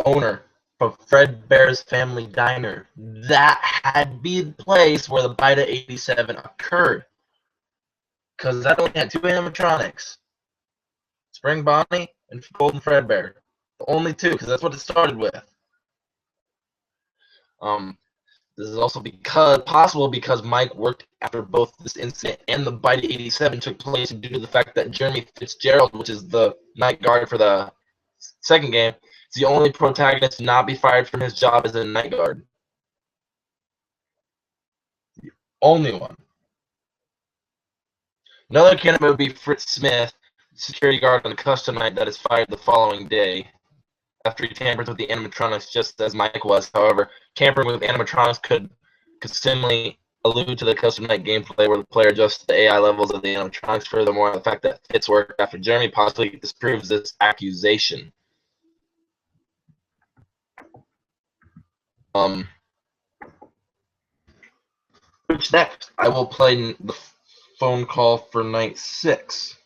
owner from Fredbear's Family Diner. That had to be the place where the Beta 87 occurred. Because that only had two animatronics. Spring Bonnie and Golden Fredbear. The only two, because that's what it started with. This is also possible because Mike worked after both this incident and the Bite 87 took place due to the fact that Jeremy Fitzgerald, which is the night guard for the second game, is the only protagonist to not be fired from his job as a night guard. The only one. Another candidate would be Fritz Smith, security guard on a custom night that is fired the following day. after he tampered with the animatronics, just as Mike was. However, tampering with animatronics could similarly allude to the custom night gameplay where the player adjusts the AI levels of the animatronics. Furthermore, the fact that fits work after Jeremy possibly disproves this accusation. Which next? I will play the phone call for night 6.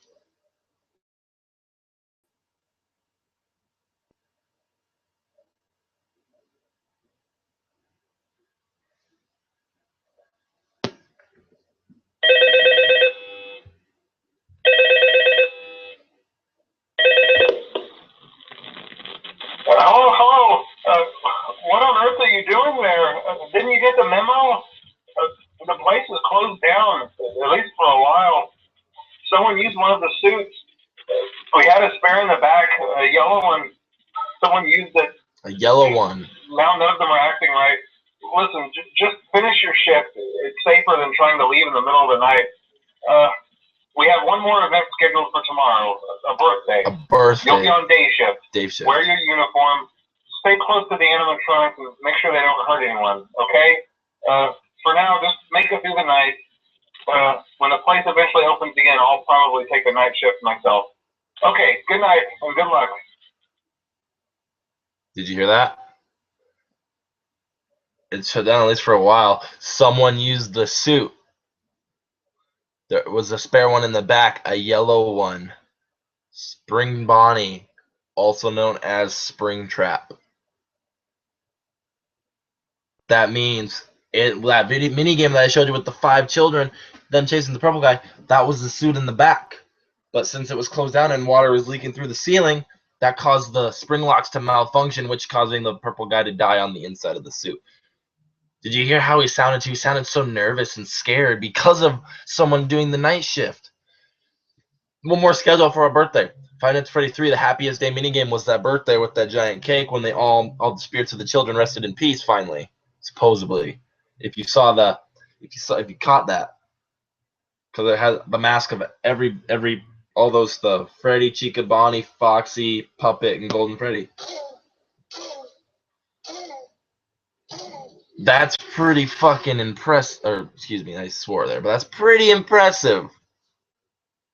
Hello. What on earth are you doing there? Didn't you get the memo? The place is closed down, at least for a while. Someone used one of the suits. We had a spare in the back, a yellow one. Someone used it. A yellow one. Now none of them are acting right. Listen, just finish your shift. It's safer than trying to leave in the middle of the night. We have one more event scheduled for tomorrow, a birthday. A birthday. You'll be on day shift. Day shift. Wear your uniform. Stay close to the animatronics and make sure they don't hurt anyone, okay? For now, just make it through the night. When the place eventually opens again, I'll probably take a night shift myself. Okay, good night and good luck. Did you hear that? It shut down at least for a while. Someone used the suit. There was a spare one in the back, a yellow one. Spring Bonnie, also known as Springtrap. That means that mini game that I showed you with the 5 children, them chasing the purple guy, that was the suit in the back. But since it was closed down and water was leaking through the ceiling, that caused the spring locks to malfunction, which causing the purple guy to die on the inside of the suit. Did you hear how he sounded? He sounded so nervous and scared because of someone doing the night shift. One more schedule for our birthday. Five Nights at Freddy 3, the happiest day minigame was that birthday with that giant cake when they all the spirits of the children rested in peace finally. Supposedly. If you caught that. Because it had the mask of all those stuff. Freddy, Chica, Bonnie, Foxy, Puppet, and Golden Freddy. That's pretty fucking impressive. Or, excuse me, I swore there. But that's pretty impressive.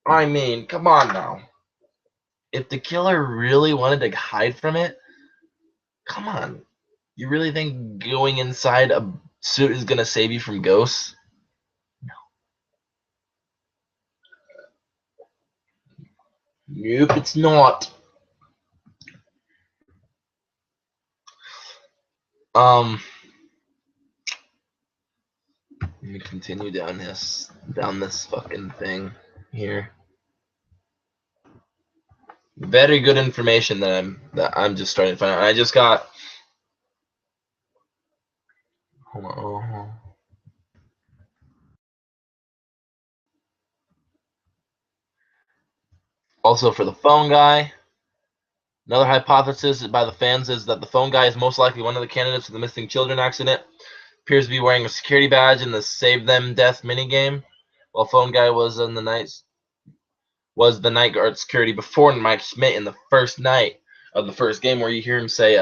I mean, come on now. If the killer really wanted to hide from it, come on. You really think going inside a suit is going to save you from ghosts? No. Nope, it's not. Let me continue down this fucking thing here. Very good information that I'm just starting to find out. I just got. Hold on. Also, for the phone guy, another hypothesis by the fans is that the phone guy is most likely one of the candidates for the missing children accident. Appears to be wearing a security badge in the Save Them Death minigame, while phone guy was the night guard security before Mike Schmidt in the first night of the first game, where you hear him say,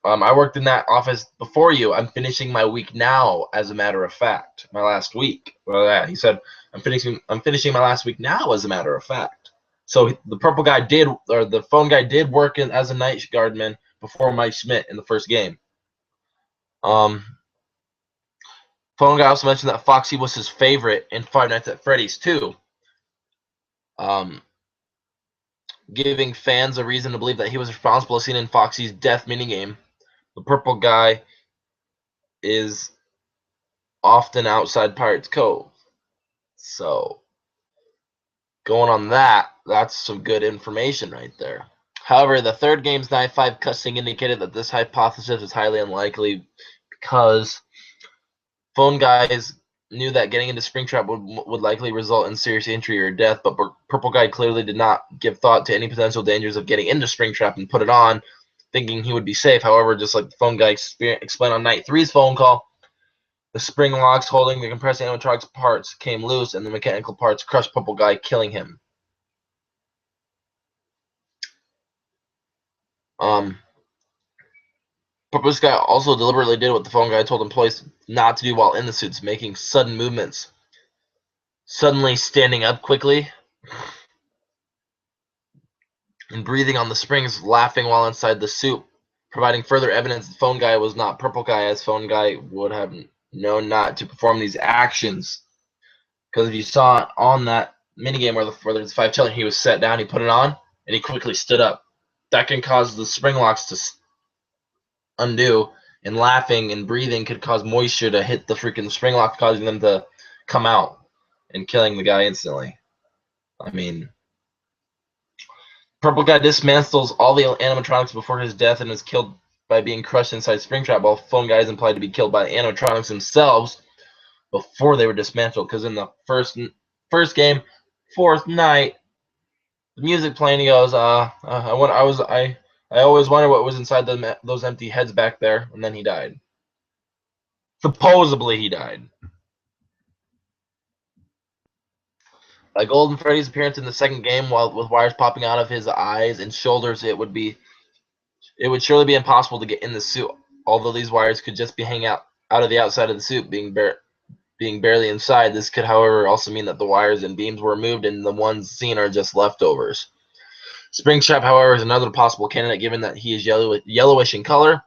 I worked in that office before you. I'm finishing my week now, as a matter of fact. My last week. Well, yeah, he said, I'm finishing my last week now, as a matter of fact. So the purple guy the phone guy did work as a night guardman before Mike Schmidt in the first game. Phone guy also mentioned that Foxy was his favorite in Five Nights at Freddy's too. Giving fans a reason to believe that he was responsible as seen in Foxy's death minigame. The purple guy is often outside Pirates Cove. So, going on that's some good information right there. However, the third game's Night 5 cutscene indicated that this hypothesis is highly unlikely because phone guys knew that getting into Springtrap would likely result in serious injury or death, but Purple Guy clearly did not give thought to any potential dangers of getting into Springtrap and put it on, thinking he would be safe. However, just like the phone guy explained on Night 3's phone call, the spring locks holding the compressed animatronics parts came loose, and the mechanical parts crushed Purple Guy, killing him. This guy also deliberately did what the phone guy told employees not to do while in the suits, making sudden movements. Suddenly standing up quickly and breathing on the springs, laughing while inside the suit, providing further evidence the phone guy was not Purple Guy, as phone guy would have known not to perform these actions. Because if you saw on that minigame where there's 5 children, he was set down, he put it on, and he quickly stood up. That can cause the spring locks to undo, and laughing and breathing could cause moisture to hit the freaking spring lock, causing them to come out and killing the guy instantly. I mean, Purple Guy dismantles all the animatronics before his death and is killed by being crushed inside Springtrap, while Phone Guy is implied to be killed by the animatronics themselves before they were dismantled. Because in the first game, fourth night, the music playing, he goes, I always wonder what was inside those empty heads back there, and then he died. Supposedly he died. Like Golden Freddy's appearance in the second game, while with wires popping out of his eyes and shoulders, it would surely be impossible to get in the suit. Although these wires could just be hanging out of the outside of the suit, being barely inside. This could, however, also mean that the wires and beams were removed and the ones seen are just leftovers. Springtrap, however, is another possible candidate, given that he is yellowish in color.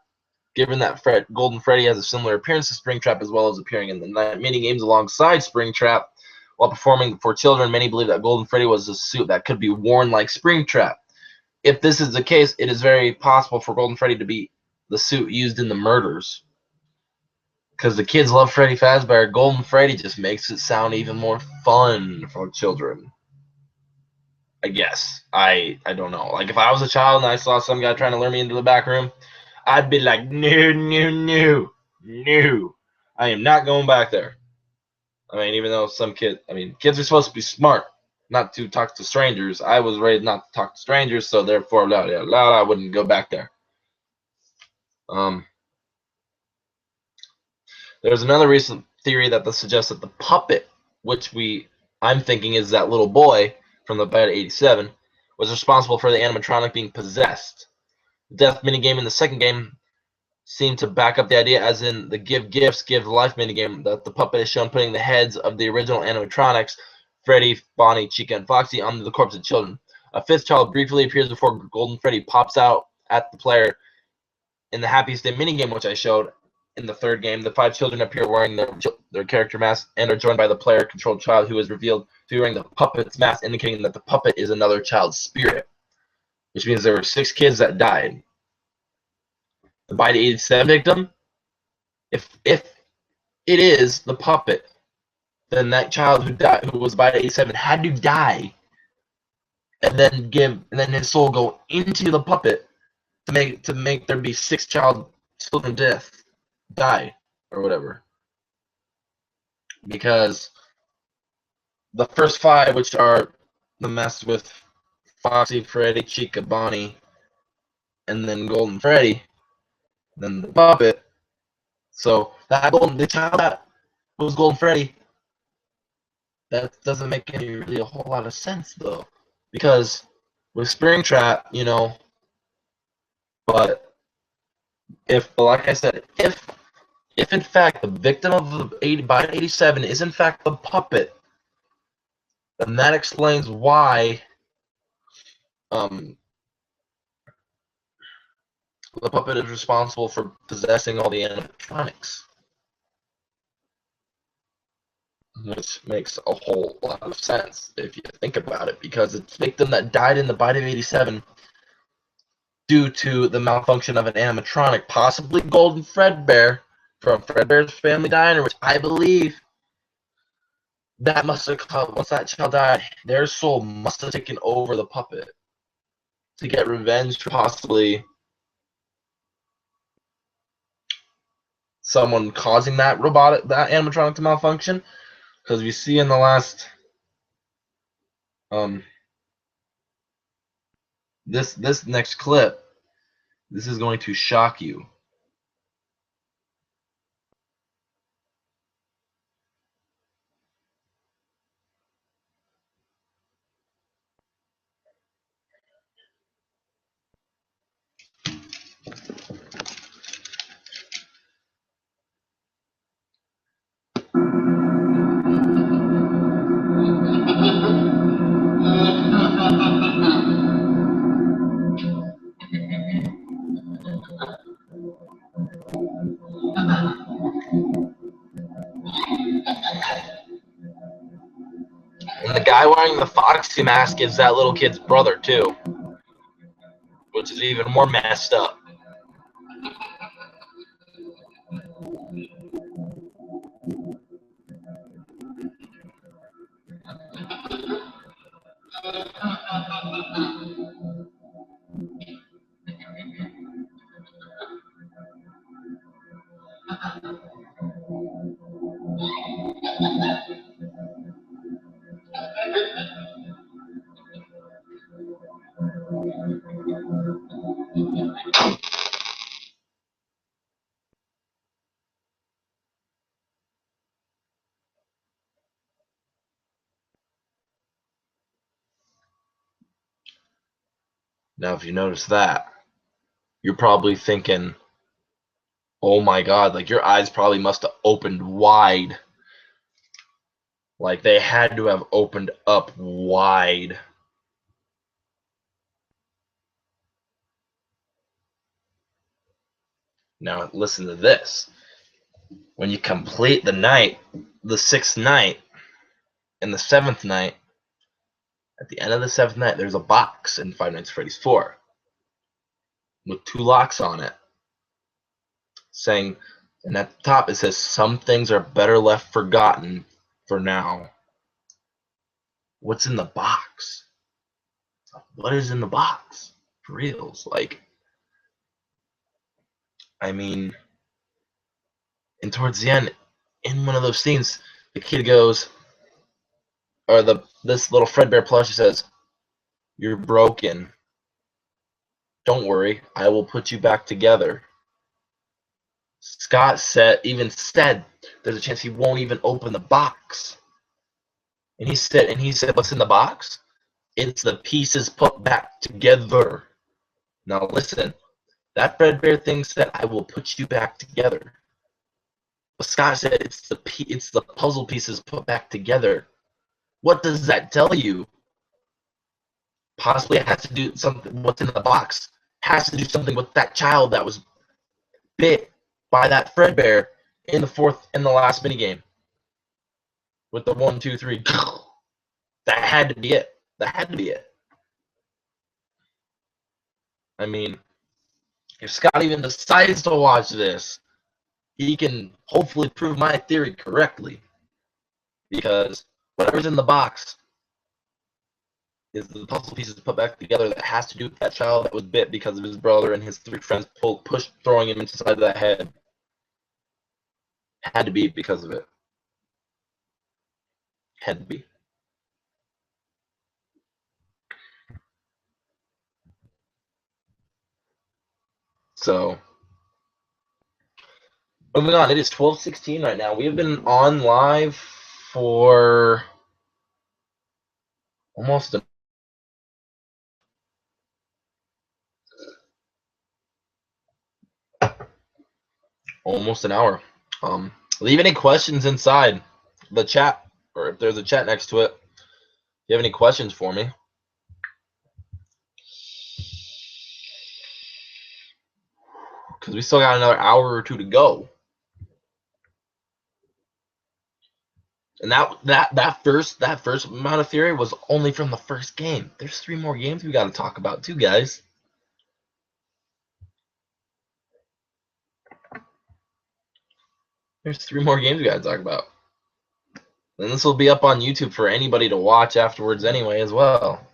Given that Golden Freddy has a similar appearance to Springtrap, as well as appearing in the night mini games alongside Springtrap while performing for children, many believe that Golden Freddy was a suit that could be worn like Springtrap. If this is the case, it is very possible for Golden Freddy to be the suit used in the murders. Because the kids love Freddy Fazbear, Golden Freddy just makes it sound even more fun for children. I guess. I don't know. Like, if I was a child and I saw some guy trying to lure me into the back room, I'd be like, no. I am not going back there. I mean, even though kids are supposed to be smart, not to talk to strangers. I was raised not to talk to strangers, so therefore, I wouldn't go back there. There's another recent theory that suggests that the puppet, which I'm thinking is that little boy from the Beta 87, was responsible for the animatronic being possessed. The death minigame in the second game seemed to back up the idea, as in the Give Gifts, Give Life minigame, that the puppet is shown putting the heads of the original animatronics, Freddy, Bonnie, Chica, and Foxy, onto the corpse of children. A fifth child briefly appears before Golden Freddy pops out at the player in the Happiest Day minigame, which I showed. In the third game, the 5 children appear wearing their character masks and are joined by the player-controlled child, who is revealed to be wearing the puppet's mask, indicating that the puppet is another child's spirit, which means there were 6 kids that died. The Bite 87 victim, if it is the puppet, then that child who was Bite 87, had to die, and then his soul go into the puppet to make there be 6 children die or whatever. Because the first 5, which are the mess with Foxy, Freddy, Chica, Bonnie, and then Golden Freddy, then the puppet. So the child that was Golden Freddy, that doesn't make really a whole lot of sense though, because with Springtrap, but like I said, if in fact the victim of the Bite 87 is in fact the puppet, then that explains why the puppet is responsible for possessing all the animatronics, which makes a whole lot of sense if you think about it, because it's the victim that died in the Bite of 87 due to the malfunction of an animatronic, possibly Golden Fredbear from Fredbear's Family Diner, which I believe that must have caused, once that child died, their soul must have taken over the puppet to get revenge for possibly someone causing that animatronic to malfunction. Because we see in the last this next clip, this is going to shock you. guy wearing the Foxy mask is that little kid's brother too, which is even more messed up. Now, if you notice that, you're probably thinking, oh my God, like your eyes probably must have opened wide. Like they had to have opened up wide. Now, listen to this. When you complete the night, the 6th night, and the 7th night, at the end of the 7th night, there's a box in Five Nights at Freddy's 4 with 2 locks on it, saying, and at the top it says, some things are better left forgotten for now. What's in the box? What is in the box? For reals. Like, I mean, and towards the end, in one of those scenes, the kid goes, or this little Fredbear plushie says, "You're broken. Don't worry, I will put you back together." Scott even said there's a chance he won't even open the box. And he said, what's in the box? It's the pieces put back together. Now listen, that Fredbear thing said, "I will put you back together." But Scott said it's the puzzle pieces put back together. What does that tell you? Possibly it has to do something. What's in the box has to do something with that child that was bit by that Fredbear in the last minigame with the 1, 2, 3. That had to be it. That had to be it. I mean, if Scott even decides to watch this, he can hopefully prove my theory correctly, because whatever's in the box is the puzzle pieces put back together that has to do with that child that was bit because of his brother and his 3 friends throwing him inside of that head. Had to be because of it. Had to be. So, moving on. It is 12:16 right now. We have been on live for almost an hour. Leave any questions inside the chat, or if there's a chat next to it. If you have any questions for me, because we still got another hour or 2 to go. And that first amount of theory was only from the first game. There's 3 more games we got to talk about too, guys. There's 3 more games we got to talk about. And this will be up on YouTube for anybody to watch afterwards anyway as well.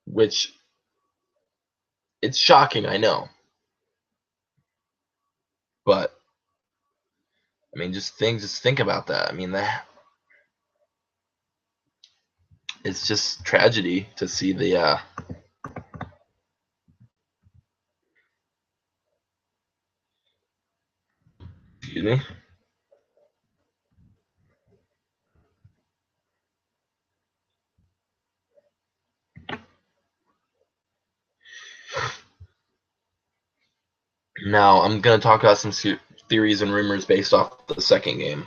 Which, it's shocking, I know. But, I mean, just think about that. I mean, it's just tragedy to see the, excuse me. Now, I'm going to talk about some theories and rumors based off the second game.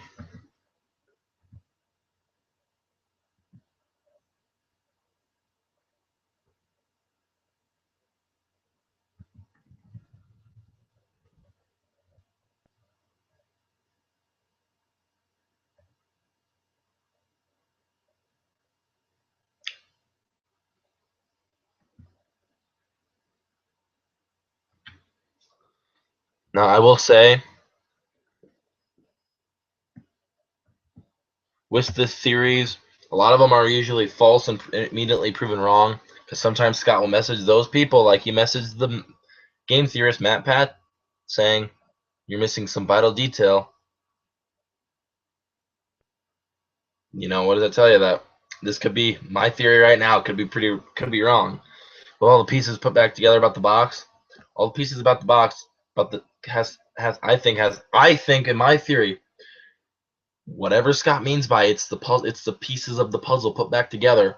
Now, I will say, with this series, a lot of them are usually false and immediately proven wrong. Because sometimes Scott will message those people, like he messaged the game theorist Matt Pat, saying, "You're missing some vital detail." You know, what does that tell you? That this could be my theory right now. Could be wrong. But all the pieces put back together about the box, all the pieces about the box, about the has I think in my theory, whatever Scott means by it's the puzzle, it's the pieces of the puzzle put back together.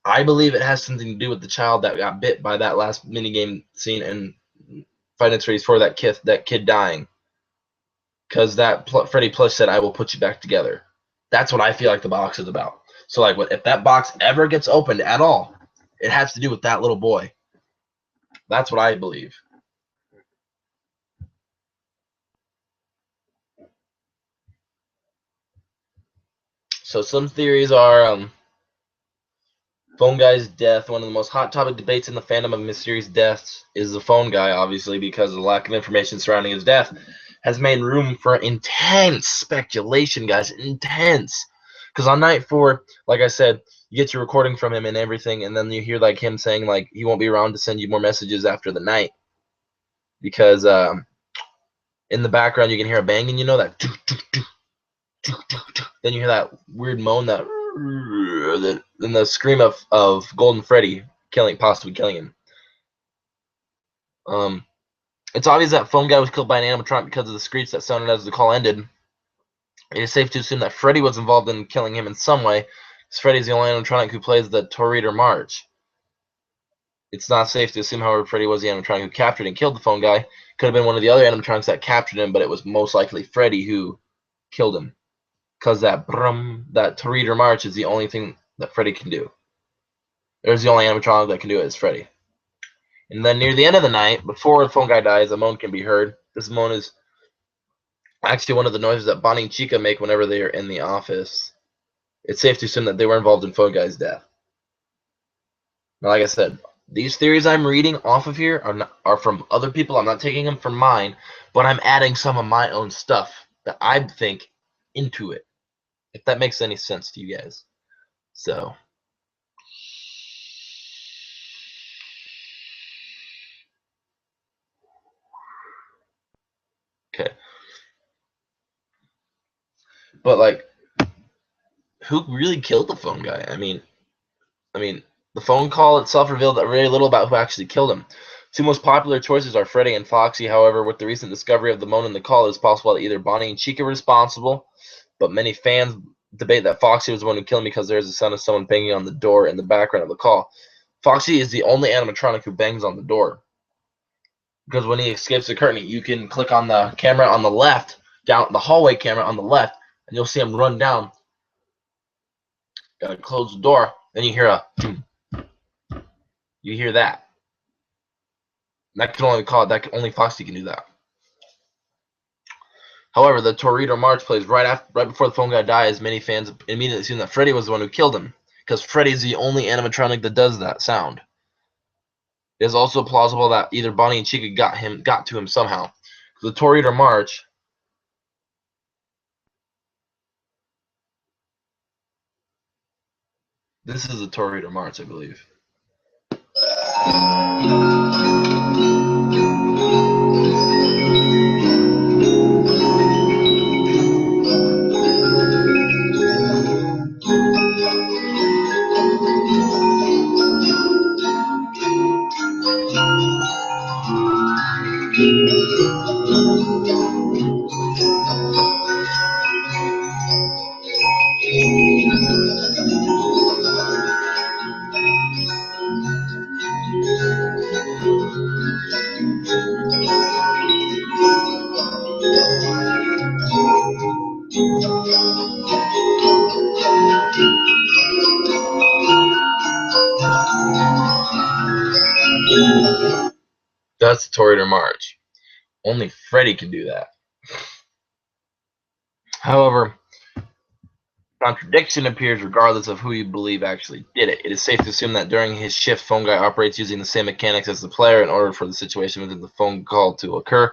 I believe it has something to do with the child that got bit by that last minigame scene and Five Nights at Freddy's 4, that kid dying. Because Freddy Plush said, "I will put you back together." That's what I feel like the box is about. So, like, if that box ever gets opened at all, it has to do with that little boy. That's what I believe. So some theories are Phone Guy's death. One of the most hot topic debates in the fandom of mysterious deaths is the Phone Guy, obviously, because the lack of information surrounding his death has made room for intense speculation, guys. Intense. Because on night 4, like I said, you get your recording from him and everything, and then you hear like him saying like he won't be around to send you more messages after the night. Because in the background you can hear a banging, you know, that then you hear that weird moan, that then the scream of Golden Freddy possibly killing him. It's obvious that Phone Guy was killed by an animatronic because of the screech that sounded as the call ended. It is safe to assume that Freddy was involved in killing him in some way, because Freddy is the only animatronic who plays the Torreader March. It's not safe to assume, however, Freddy was the animatronic who captured and killed the Phone Guy. Could have been one of the other animatronics that captured him, but it was most likely Freddy who killed him. Because that Torreader March is the only thing that Freddy can do. There's the only animatronic that can do it is Freddy. And then near the end of the night, before the Phone Guy dies, a moan can be heard. This moan is actually one of the noises that Bonnie and Chica make whenever they are in the office. It's safe to assume that they were involved in Phone Guy's death. Now, like I said, these theories I'm reading off of here are from other people. I'm not taking them from mine, but I'm adding some of my own stuff that I think into it, if that makes any sense to you guys. So, okay. But, like, who really killed the Phone Guy? I mean, the phone call itself revealed very little about who actually killed him. Two most popular choices are Freddy and Foxy. However, with the recent discovery of the moan in the call, it is possible that either Bonnie and Chica were responsible, but many fans debate that Foxy was the one who killed him because there is a sound of someone banging on the door in the background of the call. Foxy is the only animatronic who bangs on the door, because when he escapes the curtain, you can click on the camera on the left, down the hallway camera on the left, and you'll see him run down. Gotta close the door, then you hear that. Only Foxy can do that. However, the Torreader March plays right before the Phone Guy dies. Many fans immediately assume that Freddy was the one who killed him, because Freddy's the only animatronic that does that sound. It is also plausible that either Bonnie and Chica got to him somehow. The Torreader March. This is the Torreader March, I believe. That's the Torreader March. Only Freddy can do that. However, contradiction appears regardless of who you believe actually did it. It is safe to assume that during his shift, Phone Guy operates using the same mechanics as the player in order for the situation within the phone call to occur.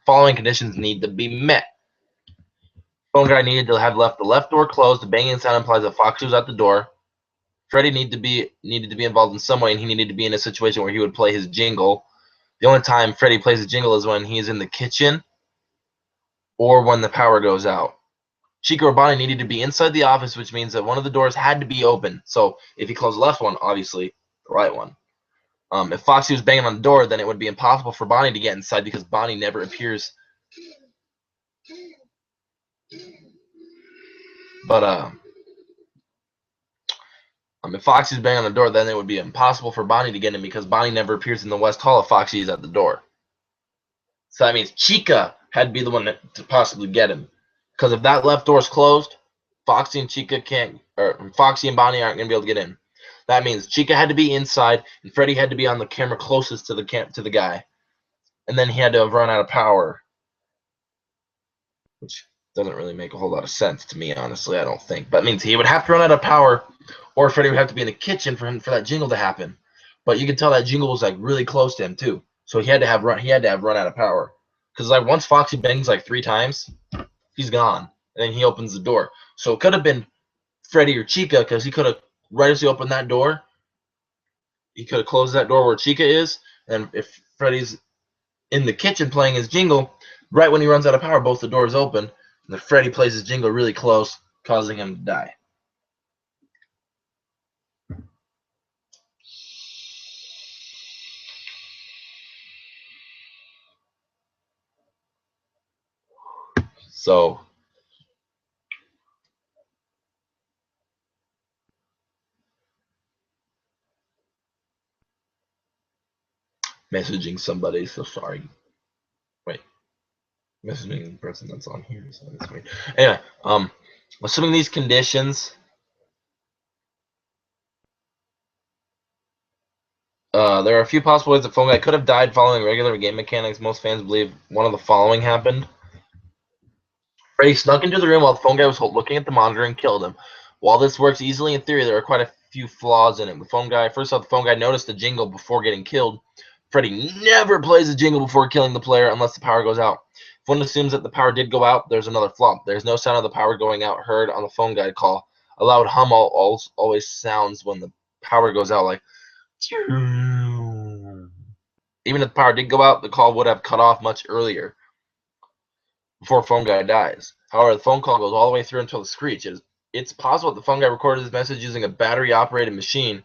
following conditions need to be met. Phone guy needed to have left the left door closed. The banging sound implies that Foxy was at the door. Freddy needed to be involved in some way, and he needed to be in a situation where he would play his jingle. The only time Freddy plays his jingle is when he's in the kitchen or when the power goes out. Chica or Bonnie needed to be inside the office, which means that one of the doors had to be open. So if he closed the left one, obviously the right one. If Foxy was banging on the door, then it would be impossible for Bonnie to get inside because Bonnie never appears. But if Foxy's banging on the door, then it would be impossible for Bonnie to get in because Bonnie never appears in the West Hall if Foxy is at the door. So that means Chica had to be the one to possibly get him. Because if that left door is closed, Foxy and Chica can't, or Foxy and Bonnie aren't going to be able to get in. That means Chica had to be inside, and Freddy had to be on the camera closest to the guy. And then he had to have run out of power. Which doesn't really make a whole lot of sense to me, honestly, I don't think. But it means he would have to run out of power, or Freddy would have to be in the kitchen for that jingle to happen. But you can tell that jingle was like really close to him too. So he had to have run out of power. Because like once Foxy bangs like 3 times, he's gone. And then he opens the door. So it could have been Freddy or Chica, because he could have, right as he opened that door, he could have closed that door where Chica is. And if Freddy's in the kitchen playing his jingle, right when he runs out of power, both the doors open. And Freddy plays his jingle really close, causing him to die. So messaging somebody, so sorry. Wait. Messaging the person that's on here. So that's weird. Anyway, assuming these conditions, there are a few possible ways the phone guy could have died following regular game mechanics. Most fans believe one of the following happened. Freddy snuck into the room while the phone guy was looking at the monitor and killed him. While this works easily in theory, there are quite a few flaws in it. First off, the phone guy noticed the jingle before getting killed. Freddy never plays a jingle before killing the player unless the power goes out. If one assumes that the power did go out, there's another flaw. There's no sound of the power going out heard on the phone guy call. A loud hum always sounds when the power goes out, like. Even if the power did go out, the call would have cut off much earlier, before phone guy dies. However, the phone call goes all the way through until the screech. It's possible that the phone guy recorded his message using a battery-operated machine.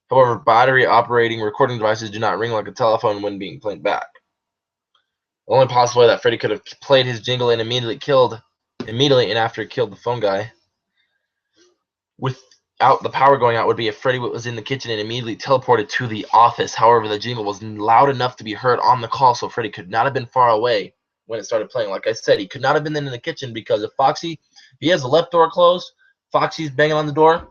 However, battery-operating recording devices do not ring like a telephone when being played back. The only possible way that Freddy could have played his jingle and immediately and after killed the phone guy without the power going out would be if Freddy was in the kitchen and immediately teleported to the office. However, the jingle was loud enough to be heard on the call, so Freddy could not have been far away when it started playing. Like I said, he could not have been in the kitchen because if he has the left door closed, Foxy's banging on the door,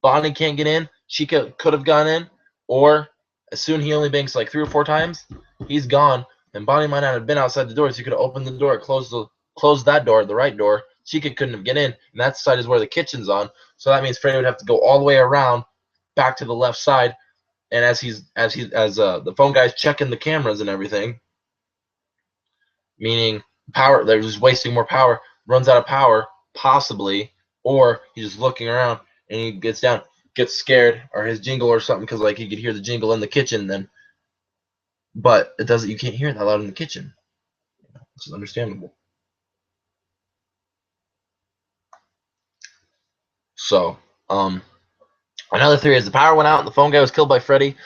Bonnie can't get in, Chica could have gone in, or as soon he only bangs like 3 or 4 times, he's gone, and Bonnie might not have been outside the door, so he could have opened the door, closed that door, the right door. Chica couldn't have get in, and that side is where the kitchen's on, so that means Freddy would have to go all the way around back to the left side, and as the phone guy's checking the cameras and everything, meaning power, they're just wasting more power, runs out of power, possibly, or he's just looking around and he gets scared, or his jingle or something, because like he could hear the jingle in the kitchen then, but you can't hear it that loud in the kitchen, which is understandable. So, another theory is the power went out and the phone guy was killed by Freddy.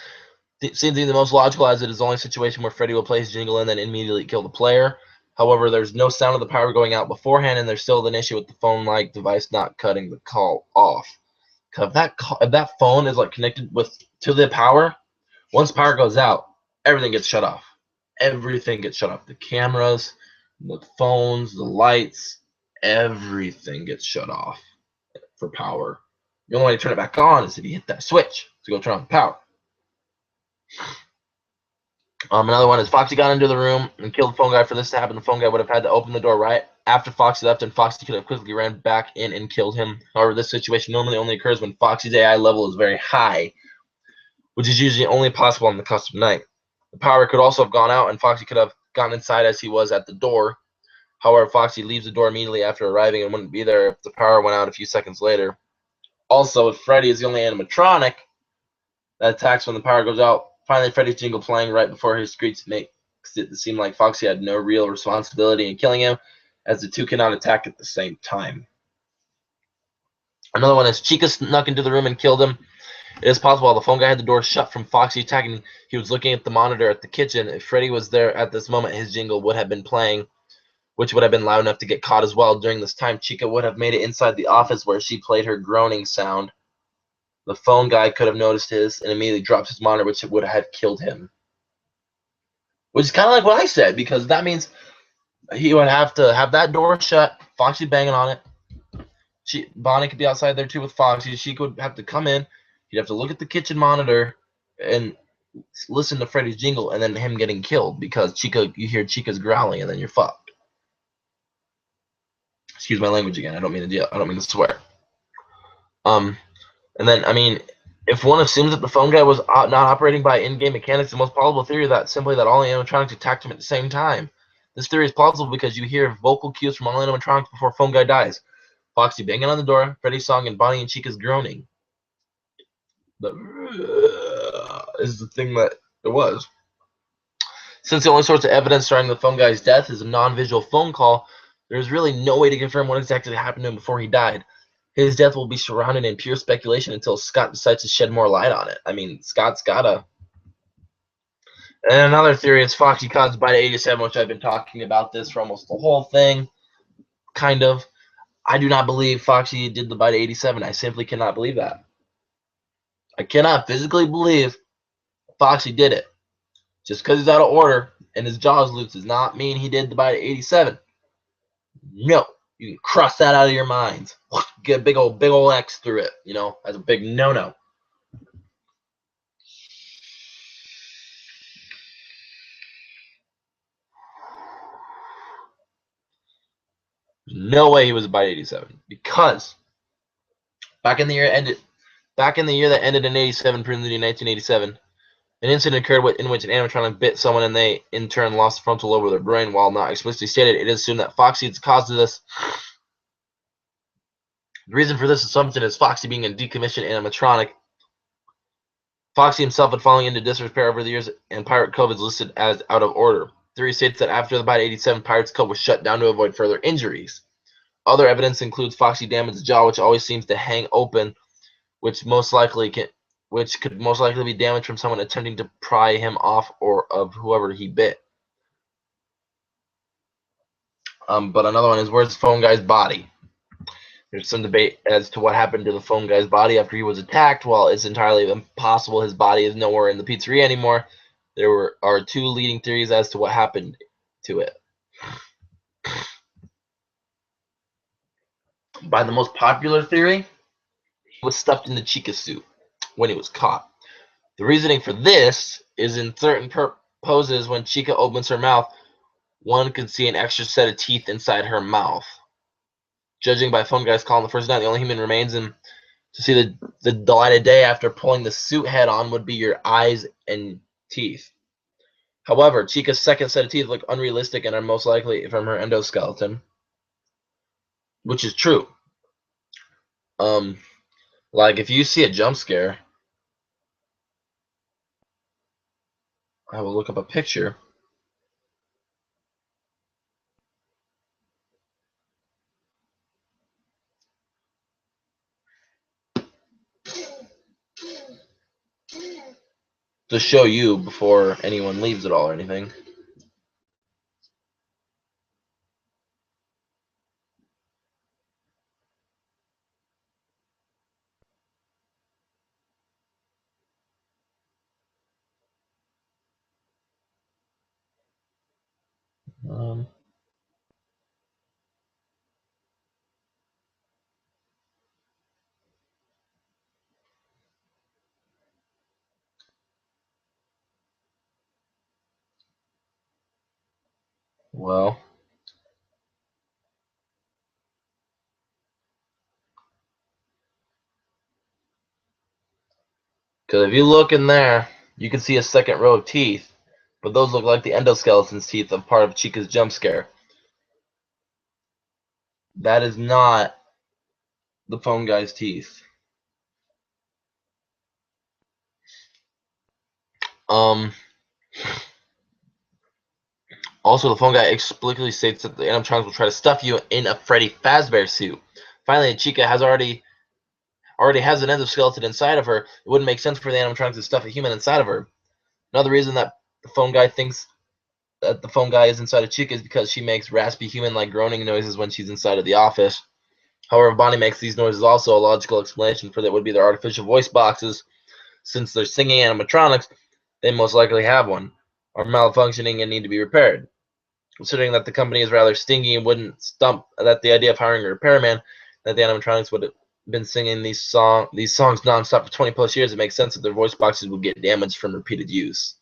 Seems to be the most logical, as it is the only situation where Freddy will play his jingle and then immediately kill the player. However, there's no sound of the power going out beforehand, and there's still an issue with the phone-like device not cutting the call off. If that phone is like connected to the power, once power goes out, everything gets shut off. Everything gets shut off. The cameras, the phones, the lights, everything gets shut off for power. The only way to turn it back on is if you hit that switch to go turn on the power. Another one is Foxy got into the room and killed the phone guy. For this to happen, the phone guy would have had to open the door right after Foxy left, and Foxy could have quickly ran back in and killed him. However, this situation normally only occurs when Foxy's AI level is very high, which is usually only possible on the custom night. The power could also have gone out, and Foxy could have gotten inside as he was at the door. However, Foxy leaves the door immediately after arriving and wouldn't be there if the power went out a few seconds later. Also, Freddy is the only animatronic that attacks when the power goes out. Finally, Freddy's jingle playing right before his screech makes it seem like Foxy had no real responsibility in killing him, as the two cannot attack at the same time. Another one is Chica snuck into the room and killed him. It is possible while the phone guy had the door shut from Foxy attacking, he was looking at the monitor at the kitchen. If Freddy was there at this moment, his jingle would have been playing, which would have been loud enough to get caught as well. During this time, Chica would have made it inside the office where she played her groaning sound. The phone guy could have noticed his and immediately dropped his monitor, which would have killed him. Which is kind of like what I said, because that means he would have to have that door shut, Foxy banging on it. Bonnie could be outside there too with Foxy. She could have to come in. He'd have to look at the kitchen monitor and listen to Freddy's jingle, and then him getting killed because you hear Chica's growling, and then you're fucked. Excuse my language again. I don't mean to swear. And then, I mean, if one assumes that the phone guy was not operating by in-game mechanics, the most plausible theory is simply that all animatronics attacked him at the same time. This theory is plausible because you hear vocal cues from all animatronics before phone guy dies. Foxy banging on the door, Freddy's song, and Bonnie and Chica's groaning. Is the thing that it was. Since the only source of evidence showing the phone guy's death is a non-visual phone call, there's really no way to confirm what exactly happened to him before he died. His death will be surrounded in pure speculation until Scott decides to shed more light on it. I mean, Scott's gotta. And another theory is Foxy caused Bite 87, which I've been talking about this for almost the whole thing. Kind of. I do not believe Foxy did the Bite 87. I simply cannot believe that. I cannot physically believe Foxy did it. Just because he's out of order and his jaws loose does not mean he did the Bite 87. No. You can cross that out of your minds. Get a big old X through it. You know, that's a big no-no. No way he was a Bite 87 because back in the year that ended in 87, presumably in 1987, an incident occurred in which an animatronic bit someone and they in turn lost the frontal lobe of their brain. While not explicitly stated, it is assumed that Foxy is the cause of this. The reason for this assumption is Foxy being a decommissioned animatronic. Foxy himself had fallen into disrepair over the years, and Pirate Cove is listed as out of order. Theory states that after the Bite 87, Pirate's Cove was shut down to avoid further injuries. Other evidence includes Foxy damaged jaw, which always seems to hang open, which could most likely be damaged from someone attempting to pry him off or of whoever he bit. But another one is, where's the phone guy's body? There's some debate as to what happened to the phone guy's body after he was attacked. While it's entirely impossible his body is nowhere in the pizzeria anymore, there are two leading theories as to what happened to it. By the most popular theory, he was stuffed in the Chica suit when he was caught. The reasoning for this is in certain poses when Chica opens her mouth, one can see an extra set of teeth inside her mouth. Judging by phone guy's call on the first night, the only human remains and to see the light of day after pulling the suit head on would be your eyes and teeth. However, Chica's second set of teeth look unrealistic and are most likely from her endoskeleton, which is true. Like if you see a jump scare, I will look up a picture. To show you before anyone leaves at all or anything. Well, because if you look in there, you can see a second row of teeth but those look like the endoskeleton's teeth of part of Chica's jump scare. That is not the phone guy's teeth. Also, the phone guy explicitly states that the animatronics will try to stuff you in a Freddy Fazbear suit. Finally, Chica has already has an endoskeleton inside of her. It wouldn't make sense for the animatronics to stuff a human inside of her. Another reason that the phone guy thinks that the phone guy is inside of Chica is because she makes raspy human-like groaning noises when she's inside of the office. However, Bonnie makes these noises also a logical explanation for that would be their artificial voice boxes. Since they're singing animatronics, they most likely have one, are malfunctioning and need to be repaired. Considering that the company is rather stingy and wouldn't stump at the idea of hiring a repairman, that the animatronics would have been singing these songs nonstop for 20 plus years, it makes sense that their voice boxes would get damaged from repeated use.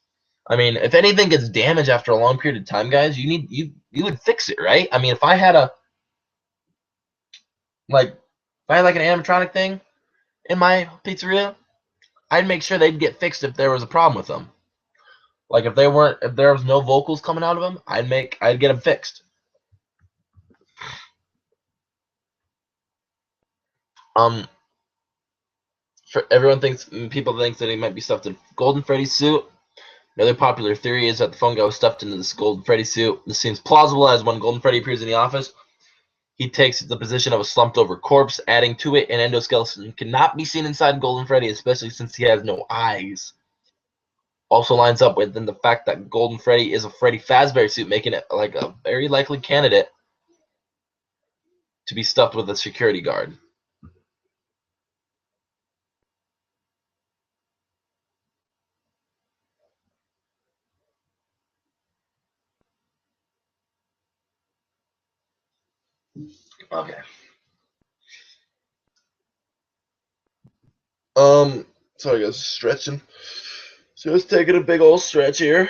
I mean, if anything gets damaged after a long period of time, guys, you would fix it, right? I mean, if I had like an animatronic thing in my pizzeria, I'd make sure they'd get fixed if there was a problem with them. Like if there was no vocals coming out of them, I'd get them fixed. People think that he might be stuffed in Golden Freddy suit. Another popular theory is that the phone guy was stuffed into this Golden Freddy suit. This seems plausible, as when Golden Freddy appears in the office, he takes the position of a slumped over corpse. Adding to it, an endoskeleton cannot be seen inside Golden Freddy, especially since he has no eyes. Also lines up with the fact that Golden Freddy is a Freddy Fazbear suit, making it like a very likely candidate to be stuffed with a security guard. Okay. Sorry guys, stretching. So just taking a big old stretch here.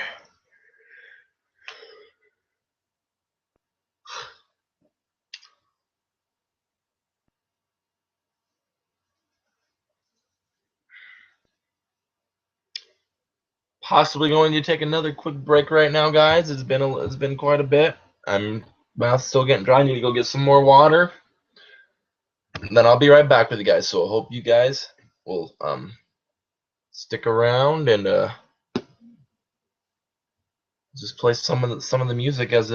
Possibly going to take another quick break right now, guys. It's been quite a bit. I'm mouth's still getting dry. I need to go get some more water. And then I'll be right back with you guys. So I hope you guys will stick around and just play some of the music as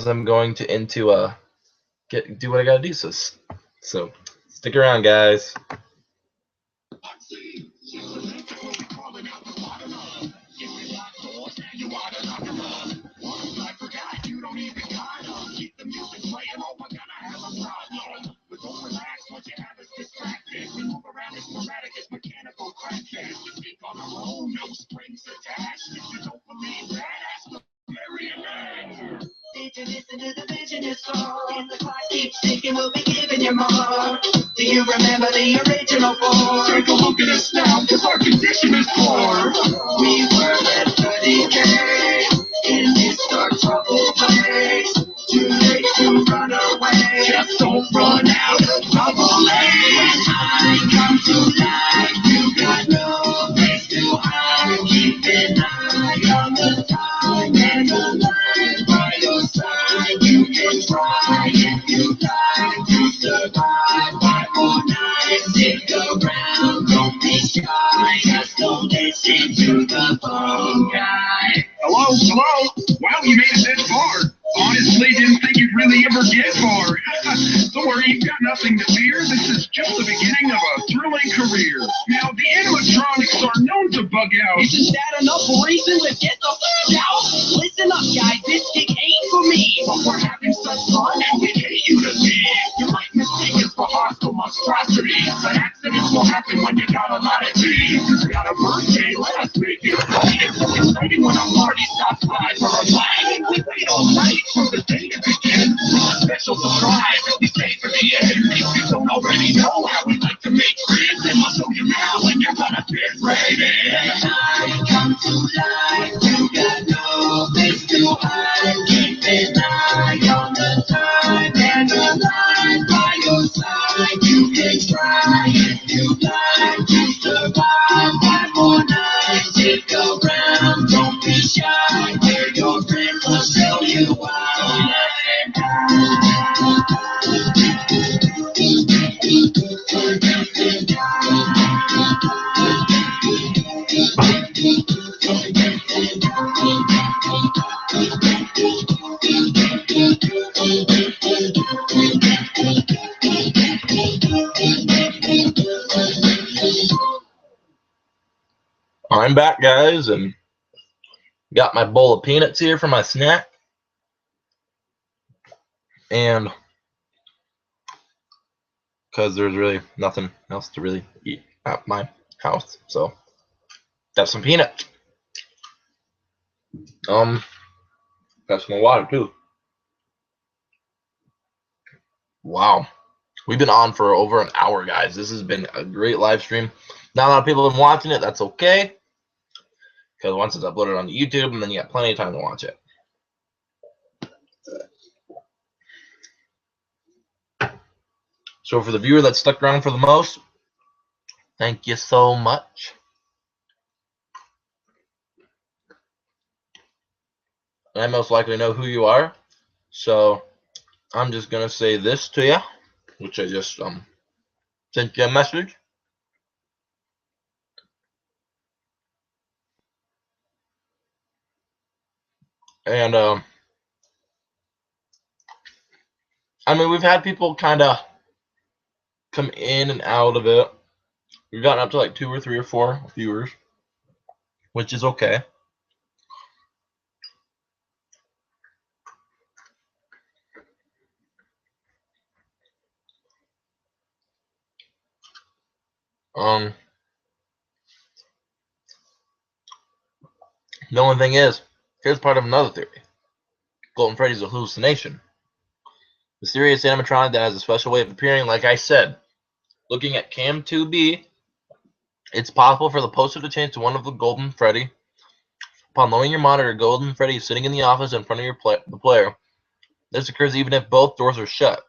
I'm going to do what I gotta do. So stick around, guys. Did you listen to the vision you saw? And the clock keeps ticking, we'll be giving you more. Do you remember the original four? Take a look at us now, cause our condition is poor. We were at 30K in this dark troubled place. Too late to run away, just don't run out of bubble lanes. I come to life, you got no place to hide. Keep an eye on the time and the line by your side. You can try if you like to survive. 5 more nights, stick around, don't be shy. Just don't listen to the phone guy. Hello? Wow, you made it this far. Honestly, didn't think you'd really ever get far. Don't worry, you've got nothing to fear. This is just the beginning of a thrilling career. Now, the animatronics are known to bug out. Isn't that enough reason to get the f*** out? Listen up, guys, this gig ain't for me. But we're having such fun, and we hate you to leave. You might mistake us for hostile monstrosities, but accidents will happen when you got a lot of teeth. You got a birthday, let us make it right. It's so exciting when a party stops by for a bite. We wait all night for the day to begin. A special surprise that we save for the end. If you don't already know how we like to make friends, then I'll show you now, and you're gonna fit right in. I come to life, you got no place to hide. Keep an eye on the time and the line by your side. You can try if you like to survive. 5 more nights, stick around. I'm back, guys, and got my bowl of peanuts here for my snack. And because there's really nothing else to really eat at my house, so got some peanuts. Got some water too. Wow, we've been on for over an hour, guys. This has been a great live stream. Not a lot of people have been watching it. That's okay, because once it's uploaded on YouTube, and then you got plenty of time to watch it. So for the viewer that stuck around for the most, thank you so much. And I most likely know who you are, so I'm just gonna say this to you, which I just sent you a message. And I mean, we've had people kind of come in and out of it. We've gotten up to like 2 or 3 or 4 viewers, which is okay. The only thing is, here's part of another theory. Golden Freddy's a hallucination. The serious animatronic that has a special way of appearing, like I said, looking at Cam 2B, it's possible for the poster to change to one of the Golden Freddy. Upon lowering your monitor, Golden Freddy is sitting in the office in front of the player. This occurs even if both doors are shut,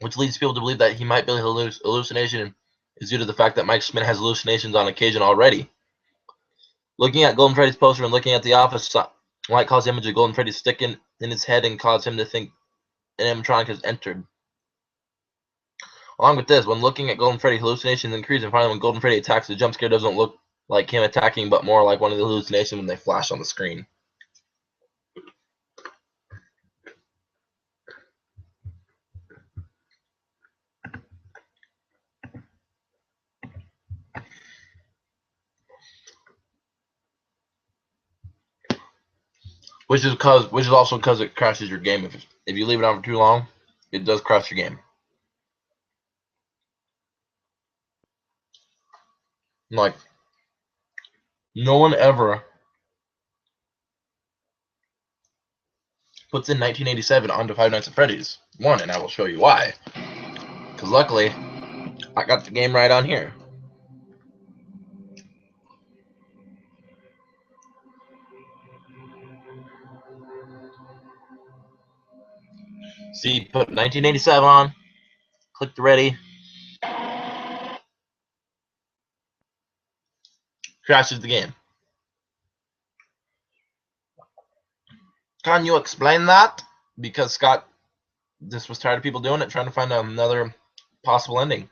which leads people to believe that he might be a hallucination is due to the fact that Mike Schmidt has hallucinations on occasion already. Looking at Golden Freddy's poster and looking at the office might cause the image of Golden Freddy sticking in his head and cause him to think an animatronic has entered. Along with this, when looking at Golden Freddy, hallucinations increase, and finally when Golden Freddy attacks, the jump scare doesn't look like him attacking, but more like one of the hallucinations when they flash on the screen. Which is also because it crashes your game. If you leave it on for too long, it does crash your game. Like, no one ever puts in 1987 onto Five Nights at Freddy's 1, and I will show you why. Because luckily, I got the game right on here. See, put 1987 on, click the ready, crashes the game. Can you explain that? Because Scott just was tired of people doing it, trying to find another possible ending.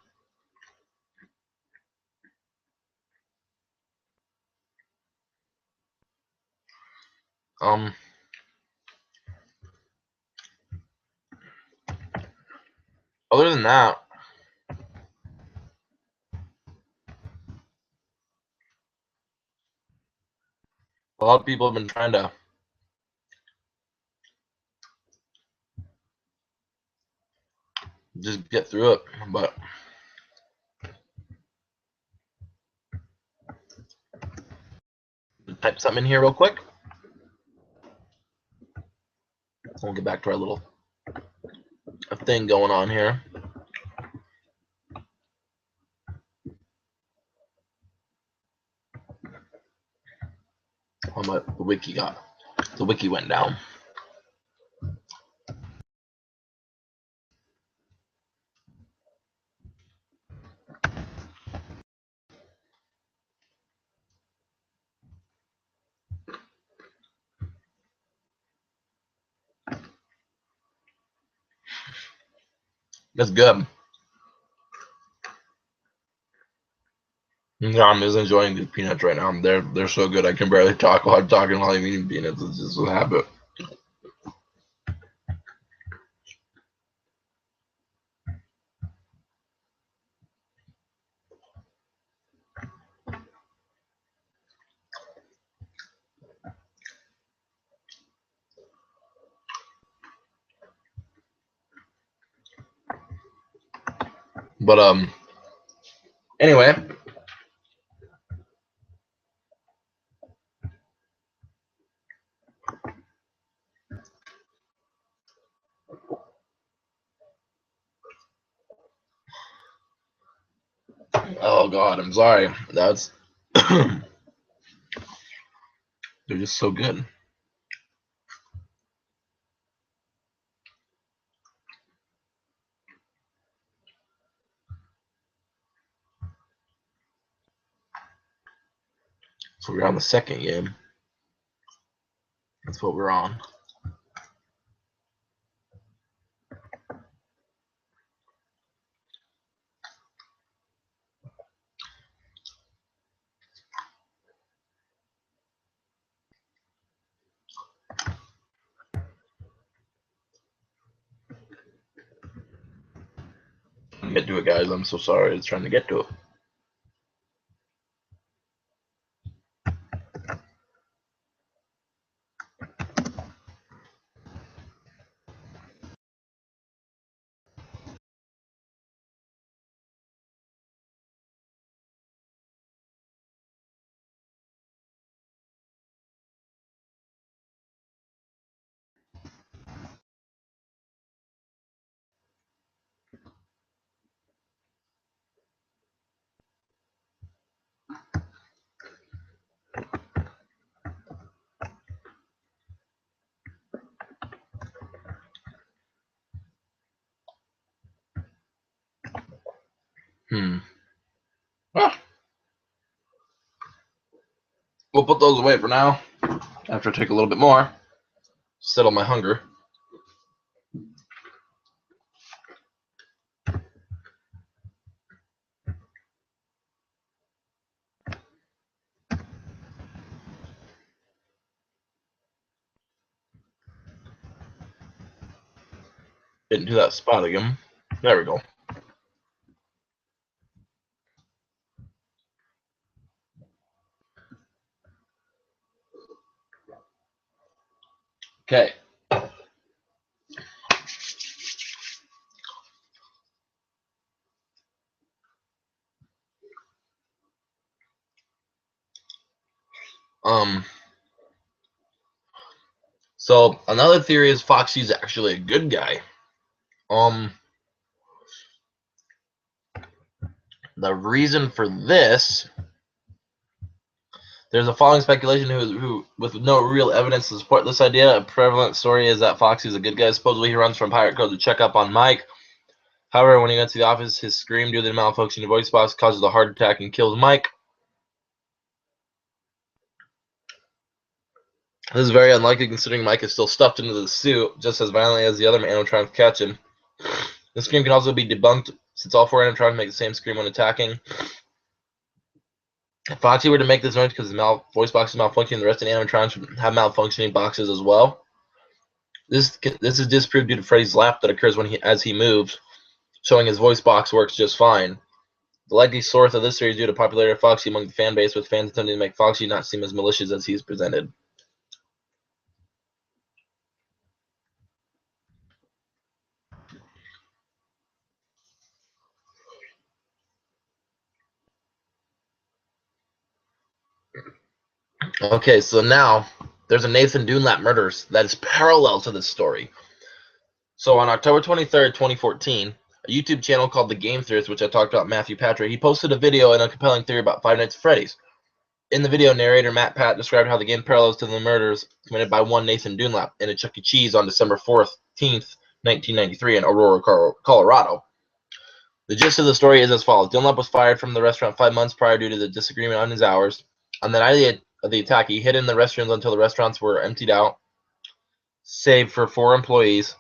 Other than that, a lot of people have been trying to just get through it, but type something in here real quick. We'll get back to our little thing going on here. The wiki went down. That's good. Yeah, I'm just enjoying these peanuts right now. They're so good. I can barely talk while I'm talking while I'm eating peanuts. It's just a habit. But anyway. Oh God, I'm sorry. That's they're just so good. So we're on the second game. That's what we're on. Get to it, guys. I'm so sorry. It's trying to get to it. Ah, we'll put those away for now. After I take a little bit more, settle my hunger. Get into that spot again. There we go. Okay. So another theory is Foxy's actually a good guy. The reason for this, there's a following speculation who, with no real evidence to support this idea. A prevalent story is that Foxy's a good guy. Supposedly, he runs from Pirate Code to check up on Mike. However, when he went to the office, his scream due to the malfunctioning voice box causes a heart attack and kills Mike. This is very unlikely considering Mike is still stuffed into the suit just as violently as the other animatronics catch him. The scream can also be debunked since all four animatronics make the same scream when attacking. If Foxy were to make this noise because his voice box is malfunctioning, the rest of the animatronics would have malfunctioning boxes as well. This is disproved due to Freddy's laugh that occurs as he moves, showing his voice box works just fine. The likely source of this theory is due to popularity of Foxy among the fan base, with fans attempting to make Foxy not seem as malicious as he is presented. Okay, so now there's a Nathan Dunlap murders that is parallel to this story. So on October 23rd, 2014, a YouTube channel called The Game Theorist, which I talked about, Matthew Patrick, he posted a video and a compelling theory about Five Nights at Freddy's. In the video, narrator Matt Pat described how the game parallels to the murders committed by one Nathan Dunlap in a Chuck E. Cheese on December 14th, 1993 in Aurora, Colorado. The gist of the story is as follows. Dunlap was fired from the restaurant 5 months prior due to the disagreement on his hours. On the night of the attack, he hid in the restrooms until the restaurants were emptied out, save for 4 employees.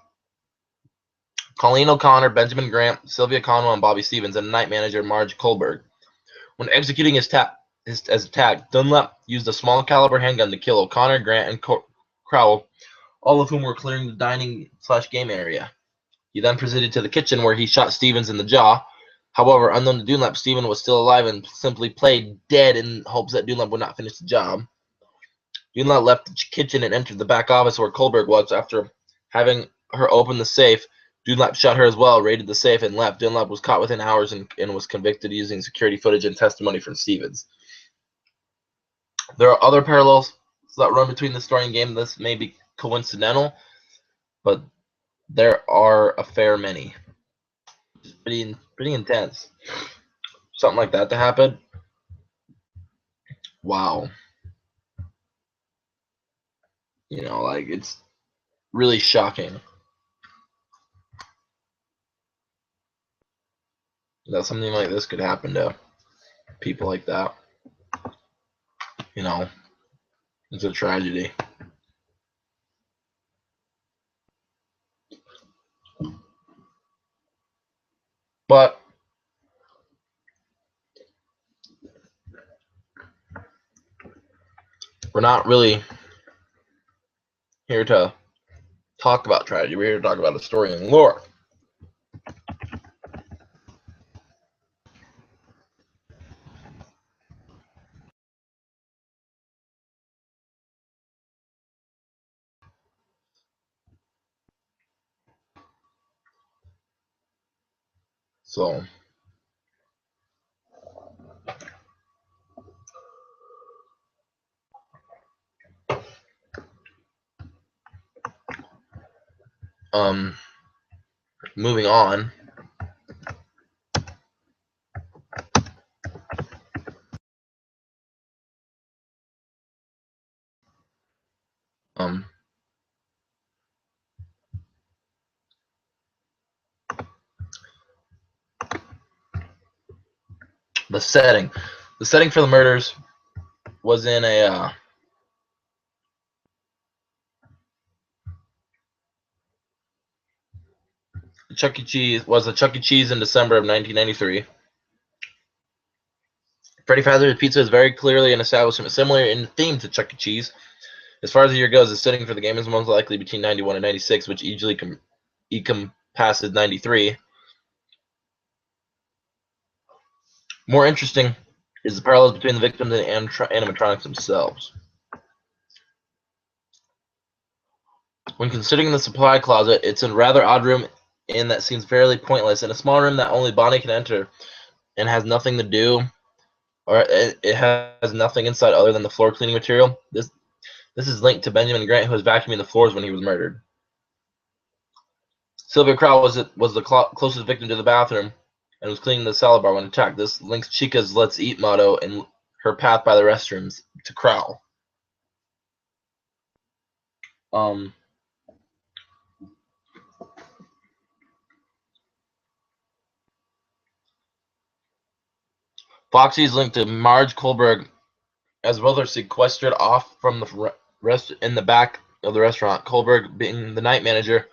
Colleen O'Connor, Benjamin Grant, Sylvia Conwell, and Bobby Stevens, and night manager Marge Kohlberg. When executing his attack, Dunlap used a small caliber handgun to kill O'Connor, Grant, and Crowell, all of whom were clearing the dining/game area. He then proceeded to the kitchen where he shot Stevens in the jaw. However, unknown to Dunlap, Stevens was still alive and simply played dead in hopes that Dunlap would not finish the job. Dunlap left the kitchen and entered the back office where Kohlberg was. After having her open the safe, Dunlap shot her as well, raided the safe, and left. Dunlap was caught within hours and was convicted using security footage and testimony from Stevens. There are other parallels that run between the story and game. This may be coincidental, but there are a fair many. It's pretty intense. Something like that to happen. Wow. You know, like, it's really shocking that something like this could happen to people like that. You know, it's a tragedy. But we're not really here to talk about tragedy. We're here to talk about a story and lore. So, moving on. The setting. The setting for the murders was in a Chuck E. Cheese in December of 1993. Freddy Fazbear's Pizza is very clearly an establishment similar in theme to Chuck E. Cheese. As far as the year goes, the setting for the game is most likely between 91 and 96, which easily encompasses 93. More interesting is the parallels between the victims and animatronics themselves. When considering the supply closet, it's a rather odd room in that seems fairly pointless. In a small room that only Bonnie can enter and has nothing to do, or it has nothing inside other than the floor cleaning material. This is linked to Benjamin Grant, who was vacuuming the floors when he was murdered. Sylvia Crowell was the closest victim to the bathroom and was cleaning the salad bar when attacked. This links Chica's "Let's Eat" motto and her path by the restrooms to Crowell. Foxy is linked to Marge Kohlberg, as both are sequestered off from the rest in the back of the restaurant. Kohlberg, being the night manager,